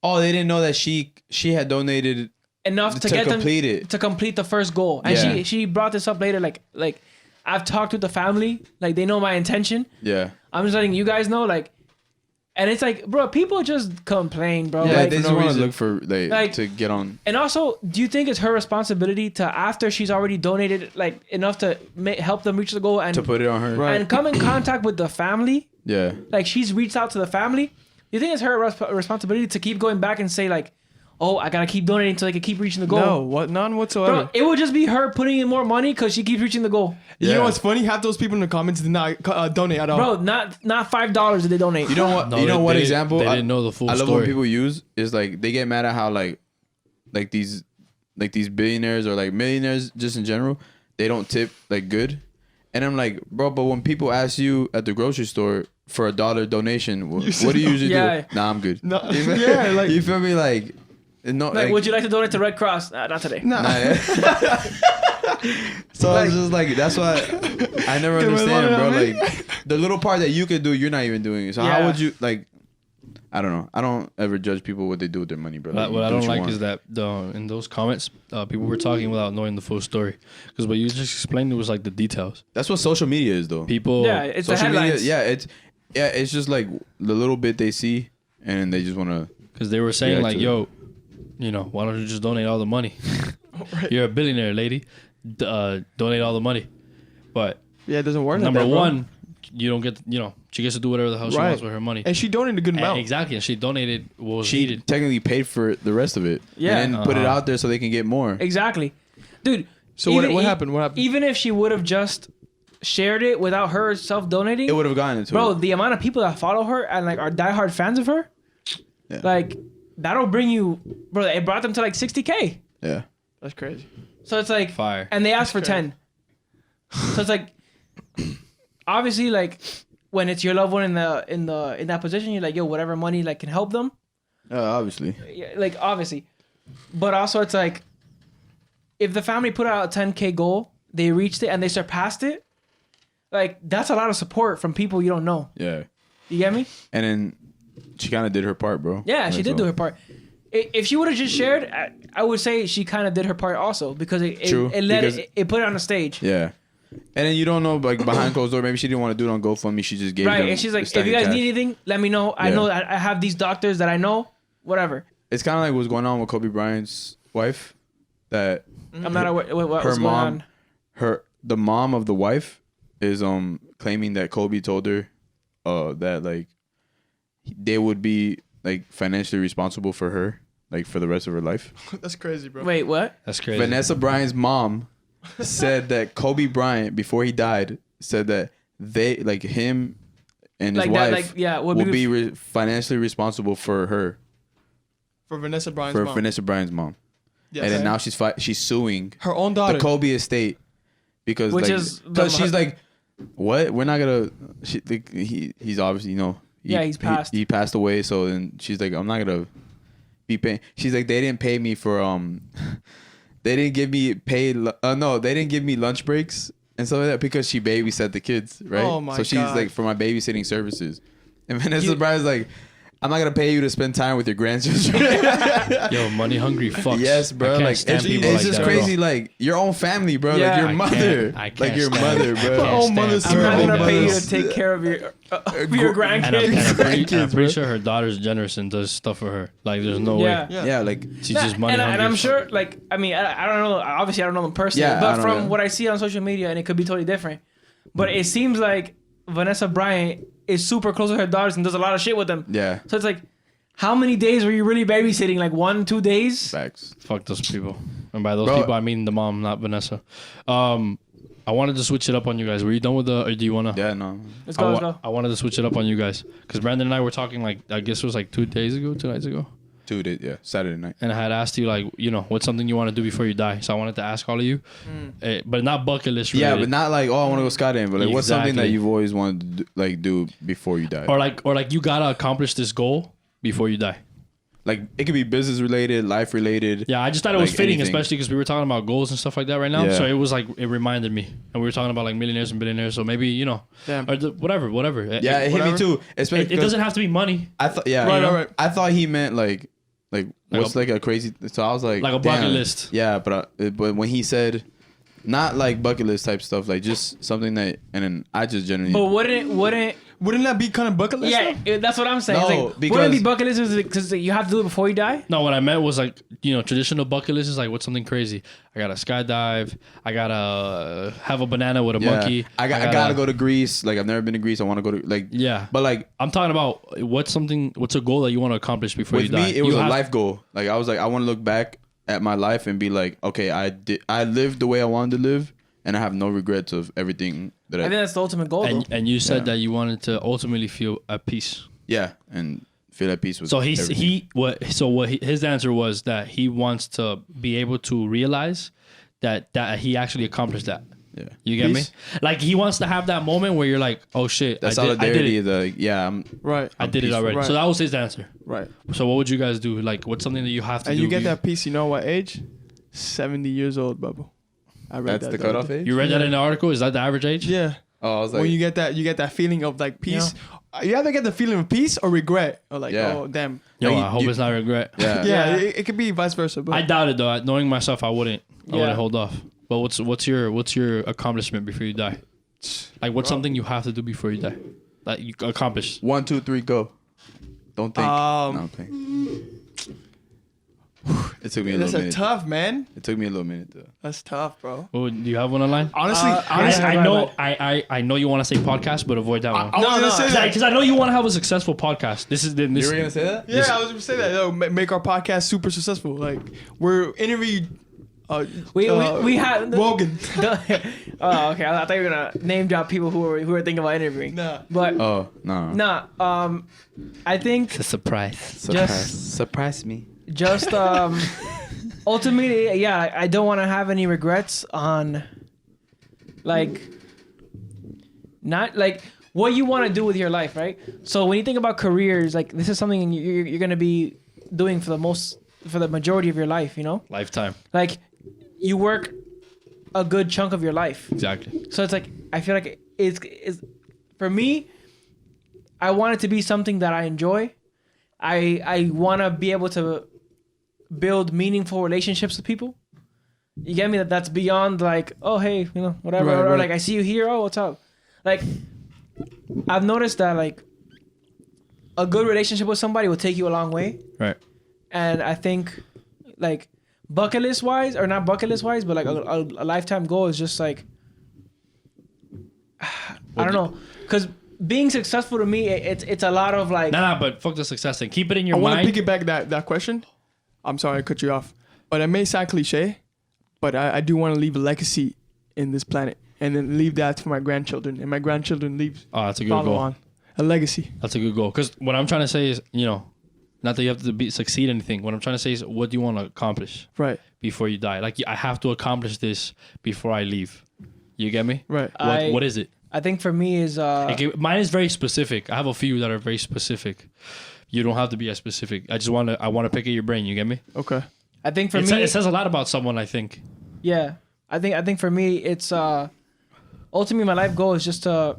Oh, they didn't know that she had donated Enough to get complete them it. to complete the first goal. And she brought this up later, like I've talked with the family, like they know my intention. Yeah. I'm just letting you guys know, like, and it's like, bro, people just complain, bro. Yeah, like, they just want to look for Like- to get on. And also, do you think it's her responsibility to, after she's already donated like enough to help them reach the goal and To put it on her. Right. and come in contact with the family? Yeah. Like she's reached out to the family. Do you think it's her responsibility to keep going back and say like, "Oh, I gotta keep donating until I can keep reaching the goal"? No, none whatsoever. Bro, it would just be her putting in more money because she keeps reaching the goal. You know Yeah. what's funny? Half those people in the comments did not donate at all. Bro, not $5 did they donate. You know what? No, you know they- what they- example? they didn't know the full I love story. when people use is like they get mad at how like these billionaires or like millionaires just in general, they don't tip like good. And I'm like, bro, but when people ask you at the grocery store for $1 donation, what do you usually Yeah. do? Nah, I'm good. No, You feel- yeah, like you feel me? Like, no, Like, would you like to donate to Red Cross? Not today. nah. Nah, yeah. So it's just like that's why I never Give me understand, money, bro. I mean. Like the little part that you could do, you're not even doing. So Yeah. how would you like? I don't know. I don't ever judge people what they do with their money, bro. Like, What I do don't you like want. is that in those comments, people were talking without knowing the full story. Because what you just explained, it was like the details. That's what social media is, though. People, Yeah, it's the Social media, headlines. it's just like the little bit they see, and they just want to. because they were saying Yeah, like, too. yo, why don't you just donate all the money? You're a billionaire, lady. Donate all the money. But Yeah, it doesn't work. number like that, bro. one, you don't get, she gets to do whatever the hell she Right. wants with her money. And she donated a good amount. Exactly, and she donated what was She needed. technically paid for the rest of it, Yeah. and then put it out there so they can get more. Exactly. Dude. So what happened? What happened? Even if she would have just shared it without her donating, It would have gotten into bro, it. the amount of people that follow her and like are diehard fans of her, Yeah. like that'll bring you, bro. It brought them to like 60K. Yeah. That's crazy. So it's like Fire. and they asked for crazy. 10. So it's like, obviously, like when it's your loved one in that position, you're like, yo, whatever money like can help them, Obviously. yeah, like obviously, but also it's like, if the family put out a 10K goal, they reached it and they surpassed it, like that's a lot of support from people you don't know. Yeah. You get me? And then she kind of did her part, bro. Yeah, she did do her part. If she would have just shared, I would say she kind of did her part also because True, because- it put it on the stage. Yeah. And then you don't know, like behind closed door, maybe she didn't want to do it on GoFundMe. She just gave Right, them and she's the like, stack if you of guys cash. need anything, let me know. I Yeah. know that I have these doctors that I know. Whatever. It's kind of like what's going on with Kobe Bryant's wife. That I'm not aware what's her going mom, on. the mom of the wife is claiming that Kobe told her that like they would be like financially responsible for her like for the rest of her life. That's crazy, bro. Wait, what? That's crazy. Vanessa Bryant's mom said that Kobe Bryant, before he died, said that they, like him and his Like that, wife, like, yeah, would will be- be financially responsible for her, For Vanessa Bryant's for mom. Vanessa Bryant's mom. Yes. And then now she's suing Her own daughter. the Kobe estate because Which like, is the- because she's like, what? We're not gonna. He's obviously Yeah, he's passed. He passed away. So then she's like, I'm not gonna be paying. She's like, they didn't pay me for they didn't give me paid. No, they didn't give me lunch breaks and stuff like that because she babysat the kids, right? Oh my So she's God. like for my babysitting services, and Vanessa Bryant's like, I'm not gonna pay you to spend time with your grandchildren. Yo, money hungry fucks. Yes, bro. Like it's just crazy. Bro. Like your own family, bro. Yeah. Like your mother. I can't like your stand mother, it. bro. I can't Oh, mother's stand it. I'm not gonna pay you mothers. to take care of your grandkids. And I'm bro. pretty sure her daughter's generous and does stuff for her. Like, there's no way. Yeah, like She's just money and, hungry. I'm sure, like, I mean, I don't know. Obviously, I don't know them personally, Yeah, I but don't from know. what I see on social media, and it could be totally different. But it seems like Vanessa Bryant is super close with her daughters and does a lot of shit with them. yeah, So it's like, how many days were you really babysitting? Like 1, 2 days? facts. Fuck those people. And by those Bro. people, I mean the mom, not Vanessa. I wanted to switch it up on you guys. Were you done with or do you want to? Yeah, no. Let's go, let's go. I wanted to switch it up on you guys. Because Brandon and I were talking, like, I guess it was like 2 nights ago. 2 days. Yeah, Saturday night. And I had asked you, like, you know, what's something you want to do before you die? So I wanted to ask all of you. But not bucket list related. Yeah, but not like, oh, I want to go skydiving. But like, what's something that Exactly. you've always wanted to do before you die? Or like you gotta accomplish this goal before you die. Like it could be business related, life related. Yeah, I just thought it was Like fitting, anything. especially because we were talking about goals and stuff like that right now. Yeah. So it was like, it reminded me. And we were talking about like millionaires and billionaires. So maybe, you know, Damn. or whatever. Yeah, it hit me Whatever. too. Especially It doesn't have to be money. I thought, yeah, Right, you know, right. I thought he meant like what's a- like a crazy. So I was like Like a bucket damn. list. Yeah, but when he said, not like bucket list type stuff, like just something that, and then I just generally. But wouldn't Wouldn't that be kind of bucket list? yeah, that's what I'm saying. No, It's like, wouldn't it because- be bucket list because you have to do it before you die? No, what I meant was like, you know, traditional bucket list is like, what's something crazy? I gotta skydive. I gotta have a banana with a yeah, monkey. I gotta go to Greece. Like I've never been to Greece. I want to go to like. Yeah. But like I'm talking about what's a goal that you want to accomplish before with you die? me, it was You a have- life goal. Like I was like, I want to look back at my life and be like, okay, I lived the way I wanted to live, and I have no regrets of everything that I think that's the ultimate goal. though. And you said Yeah. that you wanted to ultimately feel at peace. yeah, and feel at peace with. So everything. his answer was that he wants to be able to realize that he actually accomplished that. Yeah. You get Peace? me? Like he wants to have that moment where you're like, oh shit, That I did solidarity, it. Right. I did it peaceful. already. Right. So that was his answer. Right. So what would you guys do? Like, what's something that you have to And do? you get that piece, you know what age? 70 years old, Bubble. I read That's that the other cutoff day. age. You read that in the article? Is that the average age? Yeah. Oh, I was like, When you get that feeling of like peace. You either get the feeling of peace or regret. Or like, Yeah. oh damn. Yo, Yeah, I hope you- it's not regret. yeah, Yeah, it could be vice versa. But I doubt it though. Knowing myself, I wouldn't. I Yeah. wouldn't hold off. But what's your accomplishment before you die? Like what's something you have to do before you die? Like you accomplish. 1, 2, 3, go. Don't think. Um, no, I'm playing. It took me a that's little a minute. tough, man. It took me a little minute though. That's tough, bro. Oh, do you have one online? Honestly, I know I know you want to say podcast, but avoid that one. I was gonna say that. Because I know you want to have a successful podcast. This is this. You were gonna say that? Yeah, I was gonna say that. Yo, make our podcast super successful. Like we're interviewed. We had Wogan. Oh, okay. I thought you were gonna name drop people who were thinking about interviewing. Nah. But Oh no. I think It's a surprise. Surprise me. just ultimately, yeah, I don't want to have any regrets on like not like what you want to do with your life, right? So when you think about careers, like this is something you're gonna be doing for the majority of your life, you know? Lifetime. Like you work a good chunk of your life. Exactly. So it's like I feel like it's for me. I want it to be something that I enjoy. I want to be able to build meaningful relationships with people. You get me? That's beyond like, oh hey, you know, whatever, Right, or right. like I see you here. Oh, what's up? Like I've noticed that like a good relationship with somebody will take you a long way. Right. And I think like bucket list wise, or not bucket list wise, but like a lifetime goal is just like I don't know, because being successful to me, it's a lot of like Nah, but fuck the success thing. Keep it in your I want mind. to piggyback that question. I'm sorry I cut you off, but it may sound cliche, but I do want to leave a legacy in this planet, and then leave that for my grandchildren, and my grandchildren leave Oh, that's a good follow goal. on a legacy. That's a good goal. Because what I'm trying to say is, you know, not that you have to succeed anything. What I'm trying to say is, what do you want to accomplish Right, before you die? Like, I have to accomplish this before I leave. You get me? right. What is it? I think for me is Mine is very specific. I have a few that are very specific. You don't have to be as specific. I want to pick at your brain. You get me? Okay. I think for It me says a lot about someone, I think. yeah. I think for me it's ultimately my life goal is just to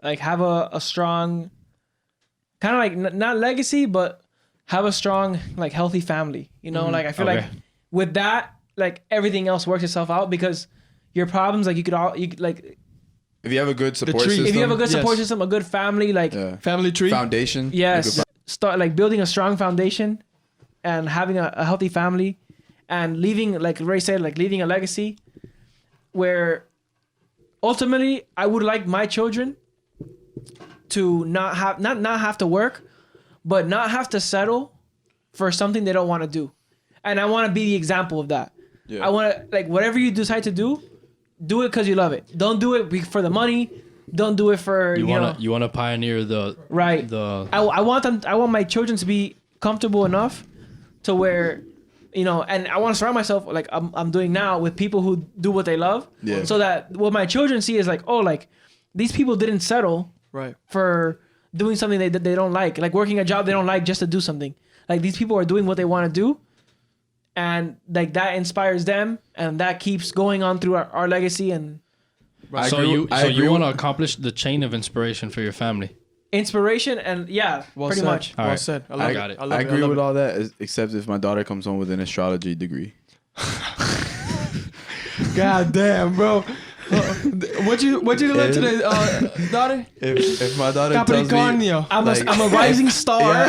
like have a strong kind of like not legacy, but have a strong, like, healthy family. You know, like I feel like with that, like everything else works itself out because your problems, like you could like If you have a good support tree. system. if you have a good support Yes. system, a good family, like Family tree. foundation. yes, start like building a strong foundation and having a healthy family and leaving, like Ray said, like leaving a legacy where ultimately I would like my children to not have to work, but not have to settle for something they don't want to do. And I want to be the example of that. Yeah. I want to, like, whatever you decide to do it because you love it. Don't do it for the money. Don't do it for You know. want to pioneer the Right. I want my children to be comfortable enough to where, you know, and I want to surround myself like I'm doing now with people who do what they love. Yeah. So that what my children see is like, oh, like these people didn't settle Right. for doing something they don't like working a job they don't like just to do something. Like these people are doing what they want to do, and like that inspires them, and that keeps going on through our legacy and So you want to accomplish the chain of inspiration for your family. inspiration and Well pretty said. much. All Well right. said. I got it. love I it. agree love with it. all that, except if my daughter comes home with an astrology degree. God damn, bro. What you learn today, daughter? If my daughter tells me, Capricornio. I'm like- a rising star.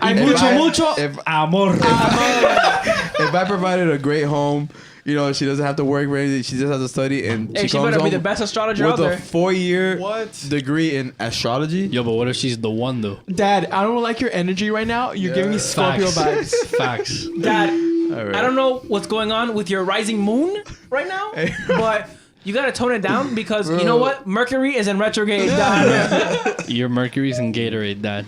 Y mucho amor. if I provided a great home, you know, she doesn't have to work for anything. She just has to study, and Hey, she she comes better be home the best astrologer out with a there. 4-year What? degree in astrology. Yo, but what if she's the one though? Dad, I don't like your energy right now. You're giving me Scorpio vibes. Facts. Dad, All right. I don't know what's going on with your rising moon right now, but you gotta tone it down because you know what? Mercury is in retrograde. Dad. Your Mercury's in Gatorade, Dad.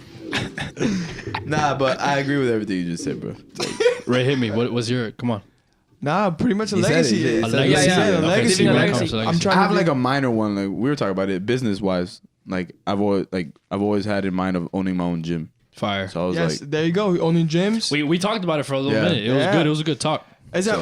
Nah, but I agree with everything you just said, bro. Ray, hit me. What was your? Come on. Nah, pretty much a He said it, legacy. he said it. A He said legacy. it. Yeah, Okay, legacy. see, when it legacy. comes to I'm legacy. trying I have to like a minor one. Like we were talking about it, business wise. Like I've always had in mind of owning my own gym. Fire. So I was Yes, like, there you go. Owning gyms. We talked about it for a little Yeah. minute. It was Yeah. good. It was a good talk. Is that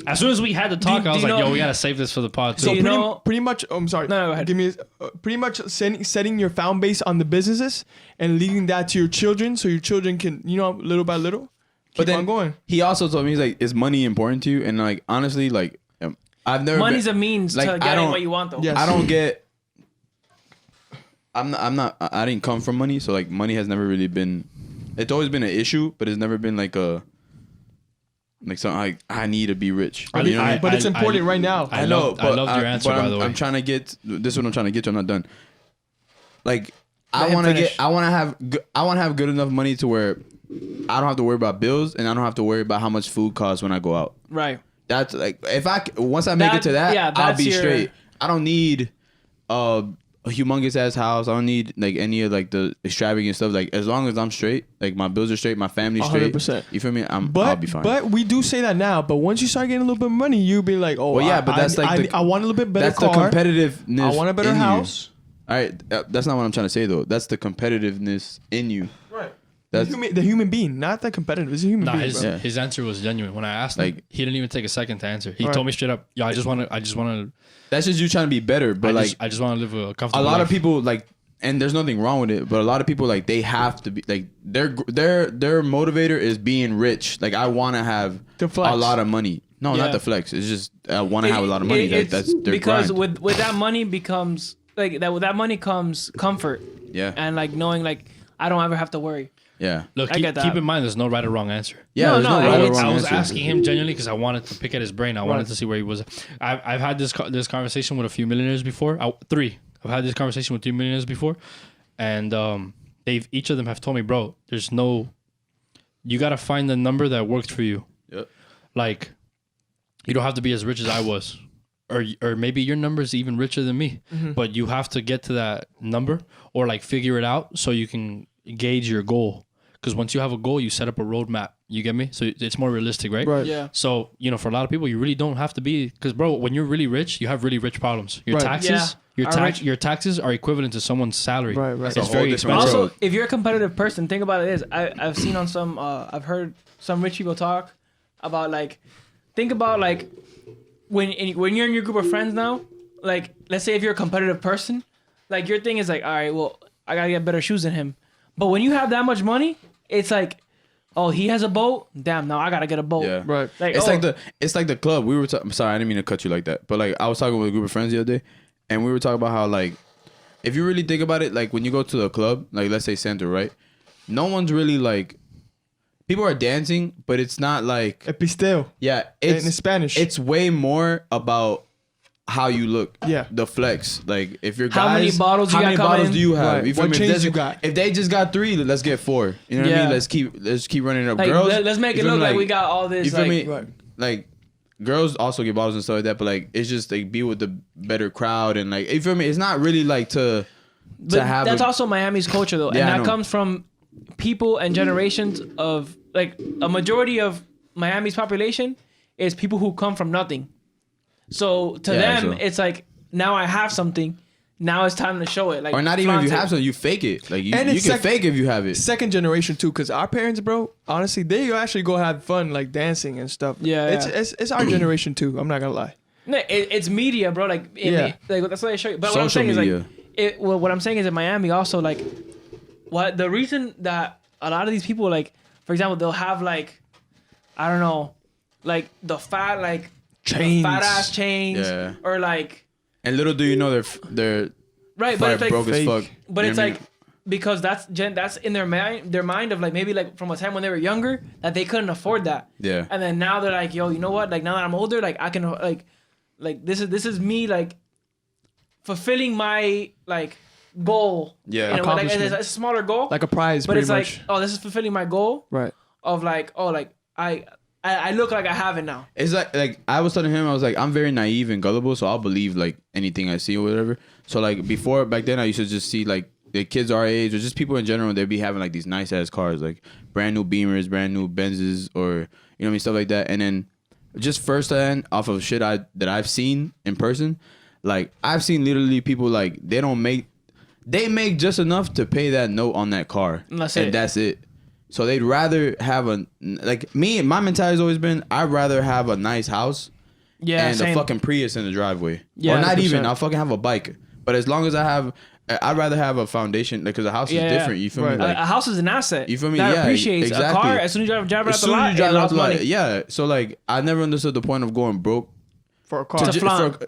As soon as we had the talk, Do- I was do you like, know- yo, we gotta save this for the pod too. So you know- pretty much? Oh, I'm sorry. No, go ahead. Give me pretty much setting your found base on the businesses and leading that to your children, so your children can, you know, little by little, keep on going. he also told me, he's like, is money important to you? And like honestly, like I've never Money's been, a means like, to I getting don't- what you want, though. Yes. I don't get. I didn't come from money, so like money has never really been. It's always been an issue, but it's never been like something like I need to be rich. I- You know what I mean? But it's important right now. I loved your answer, but by the way. I'm trying to get. This is what I'm trying to get to. I'm not done. Like Let I him want to finish. get. I want to have good enough money to where I don't have to worry about bills, and I don't have to worry about how much food costs when I go out. Right. That's like once I make That- it to that, yeah, I'll that's be your- straight. I don't need a humongous ass house. I don't need like any of like the extravagant stuff. Like as long as I'm straight, like my bills are straight, my family's straight. 100%. You feel me? I'll But be fine. but we do say that now. But once you start getting a little bit of money, you'll be like, oh, Well, yeah, but that's I want a little bit better that's car. the competitiveness. I want a better in you. house. All right, that's not what I'm trying to say though. That's the competitiveness in you. Right. That's The human being, not the competitive. It's a human Nah, being. his bro. Yeah. his answer was genuine. When I asked him, Like- he didn't even take a second to answer. He Right. told me straight up, "Yo, I just want to. that's just you trying to be better. But like I just want to live a a comfortable lot life." of people like, and there's nothing wrong with it. But a lot of people like they have to be like their motivator is being rich. Like I want to have To flex. a lot of money. No, Yeah. not the flex. It's just I want to have a lot of money. That's their because grind. with that money becomes like that. With that money comes comfort Yeah, and like knowing like I don't ever have to worry. yeah, Look, I get that. keep in mind, there's no right or wrong answer. yeah. No, there's no, no right or it's- wrong I was answer. asking him genuinely because I wanted to pick at his brain. I wanted to see where he was. I've had this conversation with a few millionaires before. Three. I've had this conversation with 3 millionaires before, and each of them have told me, bro, there's no. You gotta find the number that worked for you. Yep. Like, you don't have to be as rich as I was, or maybe your number is even richer than me, but you have to get to that number or like figure it out so you can gauge your goal. Because once you have a goal, you set up a roadmap. You get me? So it's more realistic, right? Right. Yeah. So, for a lot of people, you really don't have to be, because bro, when you're really rich, you have really rich problems. Your Right. taxes, Yeah. your taxes are equivalent to someone's salary. Right, right. It's It's a very whole different expensive. world. Also, if you're a competitive person, think about it is I've seen on some I've heard some rich people talk about like think about like when you're in your group of friends now, like let's say if you're a competitive person, like your thing is like, all right, well I gotta get better shoes than him, But when you have that much money, it's like, oh, he has a boat. Damn, now I gotta get a boat. Yeah. Right. Like, It's oh, like the club. We were sorry, I didn't mean to cut you like that. But like I was talking with a group of friends the other day, and we were talking about how like if you really think about it, like when you go to the club, like let's say Santa, right? No one's really like people are dancing, but it's not like Episteo. yeah, In it's Spanish. It's way more about how you look. Yeah. The flex. Like if you're How many guys, bottles you how got many coming bottles in? do you have? Right. You feel What me? chains If you got? If they just got 3, let's get 4. You know what I Yeah. mean? Let's keep running it up. like Girls, let's make you it feel look me? like we got all this. You feel like, me? Right. Like girls also get bottles and stuff like that, but like it's just like be with the better crowd and like you feel me? It's not really like to But have that's a, also Miami's culture though, Yeah, I and that know. comes from people and generations of like a majority of Miami's population is people who come from nothing. So to Yeah, them, so- it's like now I have something. Now it's time to show it. Like or not even if flaunt you it. have something, you fake it. Like you And can it's fake if you have it. Second generation too, because our parents, bro, honestly, they actually go have fun like dancing and stuff. Yeah, it's yeah. it's our generation too. I'm not gonna lie. No, it's media, bro. Like, Yeah. like that's what they show you. But what I'm Social saying is media. like, what I'm saying is in Miami also like, what the reason that a lot of these people like, for example, they'll have like, I don't know, like the fat like Chains. fat ass chains, Yeah. or like And little do you know they're right, but fire it's like, broke as fake. fuck. but You it's know what I like mean? because that's in their mind of like maybe like from a time when they were younger that they couldn't afford that. Yeah. And then now they're like, yo, you know what? Like now that I'm older, like I can like this is me like fulfilling my like goal. Yeah. You know, like it's Accomplishment. a smaller goal. Like a prize, but pretty it's much. like, oh, this is fulfilling my goal Right. of like, oh, like I look like I have it now. It's like I was telling him, I was like, I'm very naive and gullible, so I'll believe like anything I see or whatever. So like before back then I used to just see like the kids our age or just people in general, they'd be having like these nice ass cars, like brand new Beamers, brand new Benzes, or you know what I mean, stuff like that. And then just firsthand off of shit that I've seen in person, like I've seen literally people like they make just enough to pay that note on that car. And that's and it. that's it. So they'd rather have like me, my mentality has always been I'd rather have a nice house Yeah, and same. a fucking Prius in the driveway. Yeah, or not 100%. even, I'll fucking have a bike. But as long as I'd rather have a foundation, like, because a house is Yeah, yeah. different. You feel Right. me? Like, a house is an asset. You feel me? That Yeah, appreciates a exactly. car. As soon as you drive it as out the soon as lot, you drive it out lost the lot, money. yeah. So like, I never understood the point of going broke. For a car. To flaunt.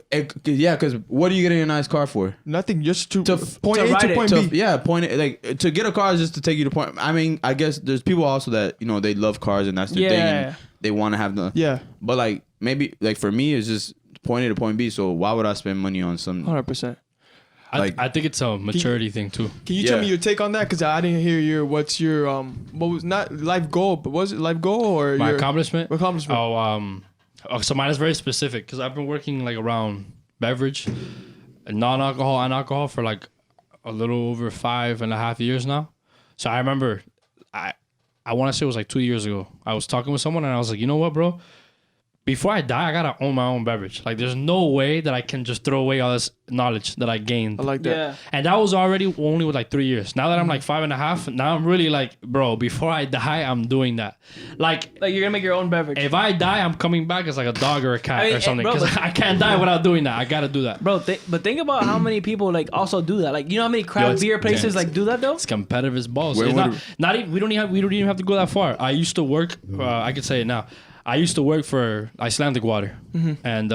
Yeah, because what are you getting a nice car for? Nothing, just to To point to A ride to it. point To, B. yeah, point it like to get a car is just to take you to point. I mean, I guess there's people also that you know they love cars and that's their thing. Yeah. And they want to have the Yeah, But like maybe like for me it's just point A to point B. So why would I spend money on some? 100%. Like- I think it's a maturity thing too. Can you tell Yeah. me your take on that? Because I didn't hear what's your what was not life goal, but was it life goal or My your accomplishment. accomplishment? So mine is very specific because I've been working like around beverage, non-alcohol and alcohol for like a little over 5.5 years now. So I remember, I want to say it was like 2 years ago. I was talking with someone and I was like, you know what, bro? Before I die, I gotta own my own beverage. Like, there's no way that I can just throw away all this knowledge that I gained. I like that. Yeah. And that was already only with like 3 years. Now that I'm like 5.5, now I'm really like, bro, before I die, I'm doing that. Like, Like you're gonna make your own beverage. if I die, I'm coming back as like a dog or a cat I mean, or something. bro, Because but- I can't die without doing that. I gotta do that. Bro, but think about how many people like also do that. Like, you know how many Yo, craft it's- beer places yeah, like do that though? It's competitive as balls. Where It's would not even, we don't even have to go that far. I used to work. I could say it now. I used to work for Icelandic water, and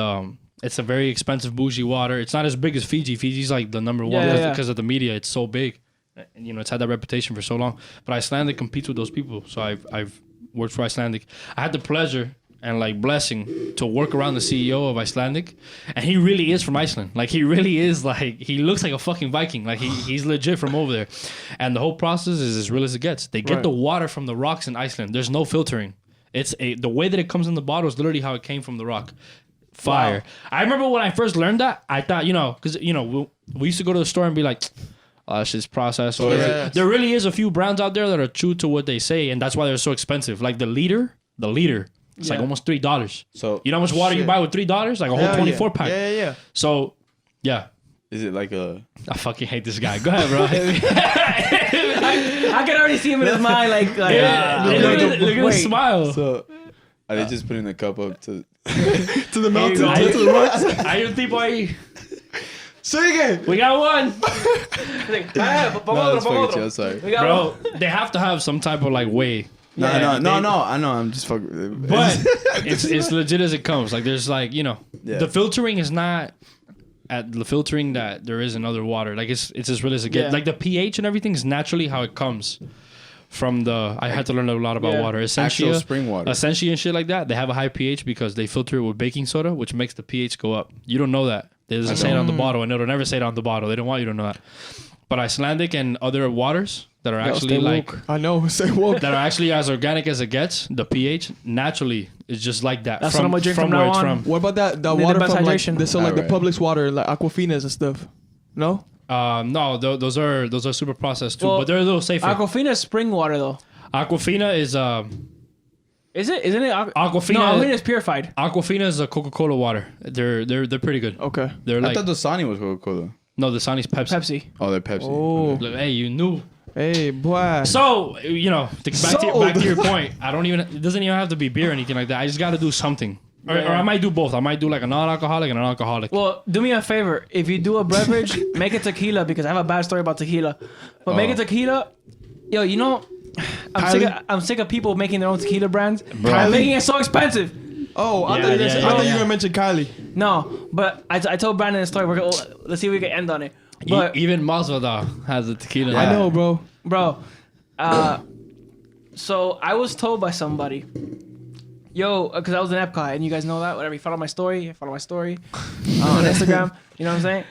it's a very expensive bougie water. It's not as big as Fiji. Fiji's like the number one Yeah. because of the media. It's so big, and you know it's had that reputation for so long. But Icelandic competes with those people, so I've worked for Icelandic. I had the pleasure and like blessing to work around the CEO of Icelandic, and he really is from Iceland. Like he really is like he looks like a fucking Viking. Like he's legit from over there, and the whole process is as real as it gets. They get Right. the water from the rocks in Iceland. There's no filtering. It's the way that it comes in the bottle is literally how it came from the rock. Fire. Wow. I remember when I first learned that, I thought, because, we used to go to the store and be like, oh, that shit's processed. Or Yeah. there really is a few brands out there that are true to what they say, and that's why they're so expensive. Like the liter, it's like Yeah. almost $3. So You know how much water you Shit. buy with $3? Like a whole Hell 24 yeah. pack. Yeah. So, yeah. is it like a? I fucking hate this guy. Go ahead, bro. I can already see him in his mind like look at the wait. smile. So are they just putting the cup up to? To the mountain, Ahí- to the rocks. Hay un tipo ahí. Sigue. We got one. Like, No, that's fucking chill. Sorry. We got Bro, one. they have to have some type of like way. No. I know. I'm just fucking. But it's legit as it comes. Like there's like, you know, the filtering is not at the filtering that there is in other water. Like it's as real as it gets. Yeah. Like the pH and everything is naturally how it comes from the. I had to learn a lot about water. Actual spring water. Essentially and shit like that. They have a high pH because they filter it with baking soda, which makes the pH go up. You don't know that. It doesn't say it on the bottle, and it'll never say it on the bottle. They don't want you to know that. But Icelandic and other waters that are actually like I know. Say woke. that are actually as organic as it gets, the pH naturally is just like that. That's what I'm gonna drink from now where it's on. from. What about that? The Need the water best from like hydration. this, so like the Alright. Publix water, like Aquafinas and stuff. No. No, those are super processed too, Well, but they're a little safer. Aquafina is spring water though. Aquafina is Is it? Isn't it? Aquafina. No, Aquafina is purified. Aquafina is a Coca-Cola water. They're pretty good. Okay. They're I like thought Dasani was Coca-Cola. no, the Dasani's Pepsi. Pepsi. Oh, they're Pepsi. Oh. Look, hey, you knew. Hey, boy. So you know, back Sold. to your point. I don't even. It doesn't even have to be beer or anything like that. I just got to do something, or I might do both. I might do like a non-alcoholic and an alcoholic. Well, do me a favor. If you do a beverage, make it tequila because I have a bad story about tequila. But make it tequila. Yo, you know, I'm sick of people making their own tequila brands. I'm making it so expensive. Oh, I Yeah, thought you yeah, were yeah, gonna mention Kylie. No, but I told Brandon the story. Let's see if we can end on it. But Even Masvidal has a tequila. I know, bro. bro, so I was told by somebody, yo, because I was in Epcot, and you guys know that. Whatever, you follow my story on Instagram. You know what I'm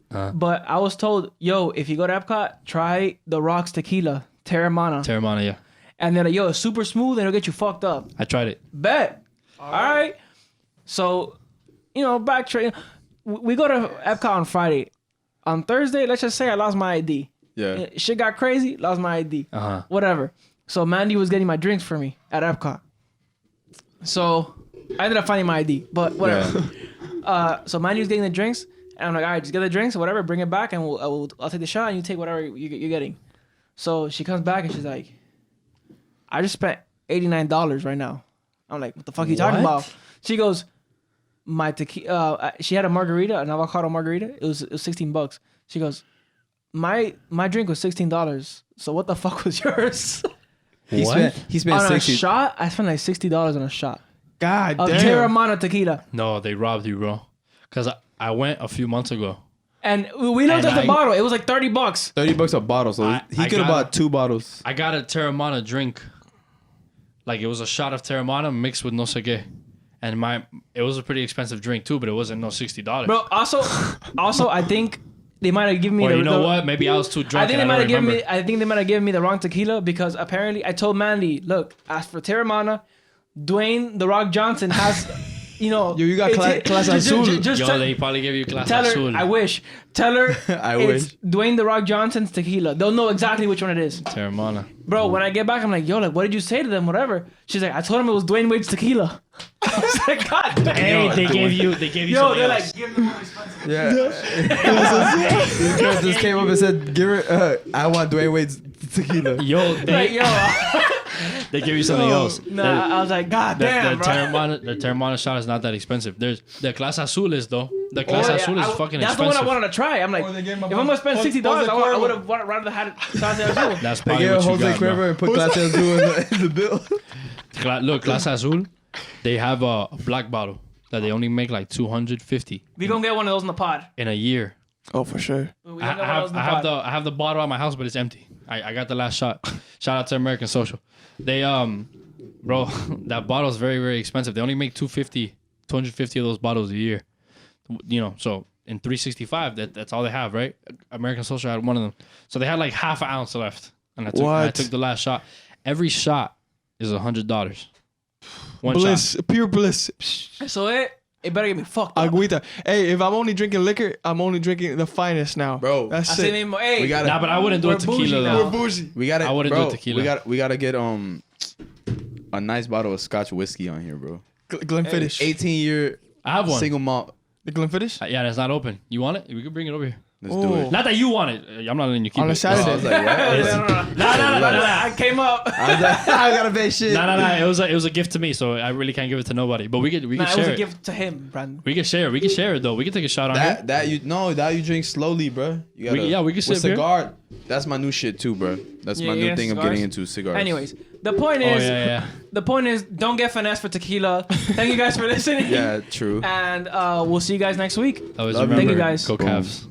saying? But I was told, yo, if you go to Epcot, try The Rock's tequila, Terramana. Terramana, yeah. And they're like, yo, it's super smooth and it'll get you fucked up. I tried it. Bet. All right. So, you know, backtrack. We go to Epcot on Friday. On Thursday, let's just say I lost my ID. Yeah. Shit got crazy, lost my ID. Uh-huh. Whatever. So Mandy was getting my drinks for me at Epcot. So I ended up finding my ID, but whatever. So Mandy was getting the drinks, and I'm like, all right, just get the drinks or whatever, bring it back, and I'll take the shot, and you take whatever you're getting. So she comes back and she's like, I just spent $89 right now. I'm like, what the fuck are you talking about? She goes, my tequila. She had a margarita, an avocado margarita. It was $16. She goes, my drink was $16. So what the fuck was yours? He spent On a 60. shot, I spent like $60 on a shot God of damn. Terramana tequila. No, they robbed you, bro. Because I went a few months ago. And we looked at the I- bottle. It was like $30. $30 a bottle, so he I could have got bought 2 bottles. I got a Terramana drink. Like it was a shot of Terramana mixed with no sé qué. And it was a pretty expensive drink too, but it wasn't no $60. Bro, also, I think they might have given me Or the. you know what? Maybe I was too drunk. I think they and might have given remember. me. I think they might have given me the wrong tequila because apparently I told Mandy, look, as for Terramana, Dwayne the Rock Johnson has, you know, Yo, you got Clase Azul. Just Yo, they probably gave you Clase tell her. Azul. I wish. Tell her. I it's Dwayne the Rock Johnson's tequila. They'll know exactly which one it is. Terramana. Bro, when I get back, I'm like, yo, like, what did you say to them? Whatever. She's like, I told him it was Dwayne Wade's tequila. I was like, God damn. Hey, they gave you Yo, something they're else. like, give them more expensive. Yeah. This girl just came up and said, "Give her. I want Dwayne Wade's tequila." Yo, Like, they, yo. they give you something else. Nah, I was like, God damn, The bro. Terramana shot is not that expensive. There's the Clase Azul is though. The Clase Oh, yeah, Azul is I- fucking that's expensive. the one I wanted to try. I'm like, Oh, they gave him a if I'm gonna spend $60, I would have rather had Clase Azul. That's They probably gave what you Jose got, bro. Cuervo and put Clase Azul in the bill. Look, Clase Azul, they have a black bottle that they only make like 250 We gonna get one of those in the pod. in a year. Oh, for sure. We I gonna get one of those in the pod. have the bottle at my house, but it's empty. I got the last shot. Shout out to American Social. They bro, that bottle is very, very expensive. They only make 250 of those bottles a year. You know, so in 365, that's all they have, right? American Social had one of them, so they had like half an ounce left, and I What? took the last shot. Every shot is $100. One Bliss. Pure bliss. So it better get me fucked up. Agüita. Hey, if I'm only drinking liquor, I'm only drinking the finest now. Bro. That's I say it. name, hey, We got Nah, but I wouldn't do We're a tequila bougie though. now. We're bougie. We got to. I wouldn't do tequila. We got to get a nice bottle of Scotch whiskey on here, bro. Glenfiddich. 18-year I have one. single malt. The Glenfiddich? Yeah, that's not open. You want it? We could bring it over here. Let's do it. Not that you want it. I'm not letting you keep On a it. Saturday. I was like, what? Nah. I came up. I gotta pay shit. Nah. It was a gift to me, so I really can't give it to nobody. But we could It was share a it. gift to him, Brandon. We can share it though. We can take a shot on it. That you drink slowly, bro. You gotta, we can sip with cigar. That's my new shit too, bro. That's my new thing of getting into cigars. Anyways, the point is, don't get finessed for tequila. Thank you guys for listening. Yeah, true. And we'll see you guys next week. Always Love you, remember, Thank you guys. Go Cavs.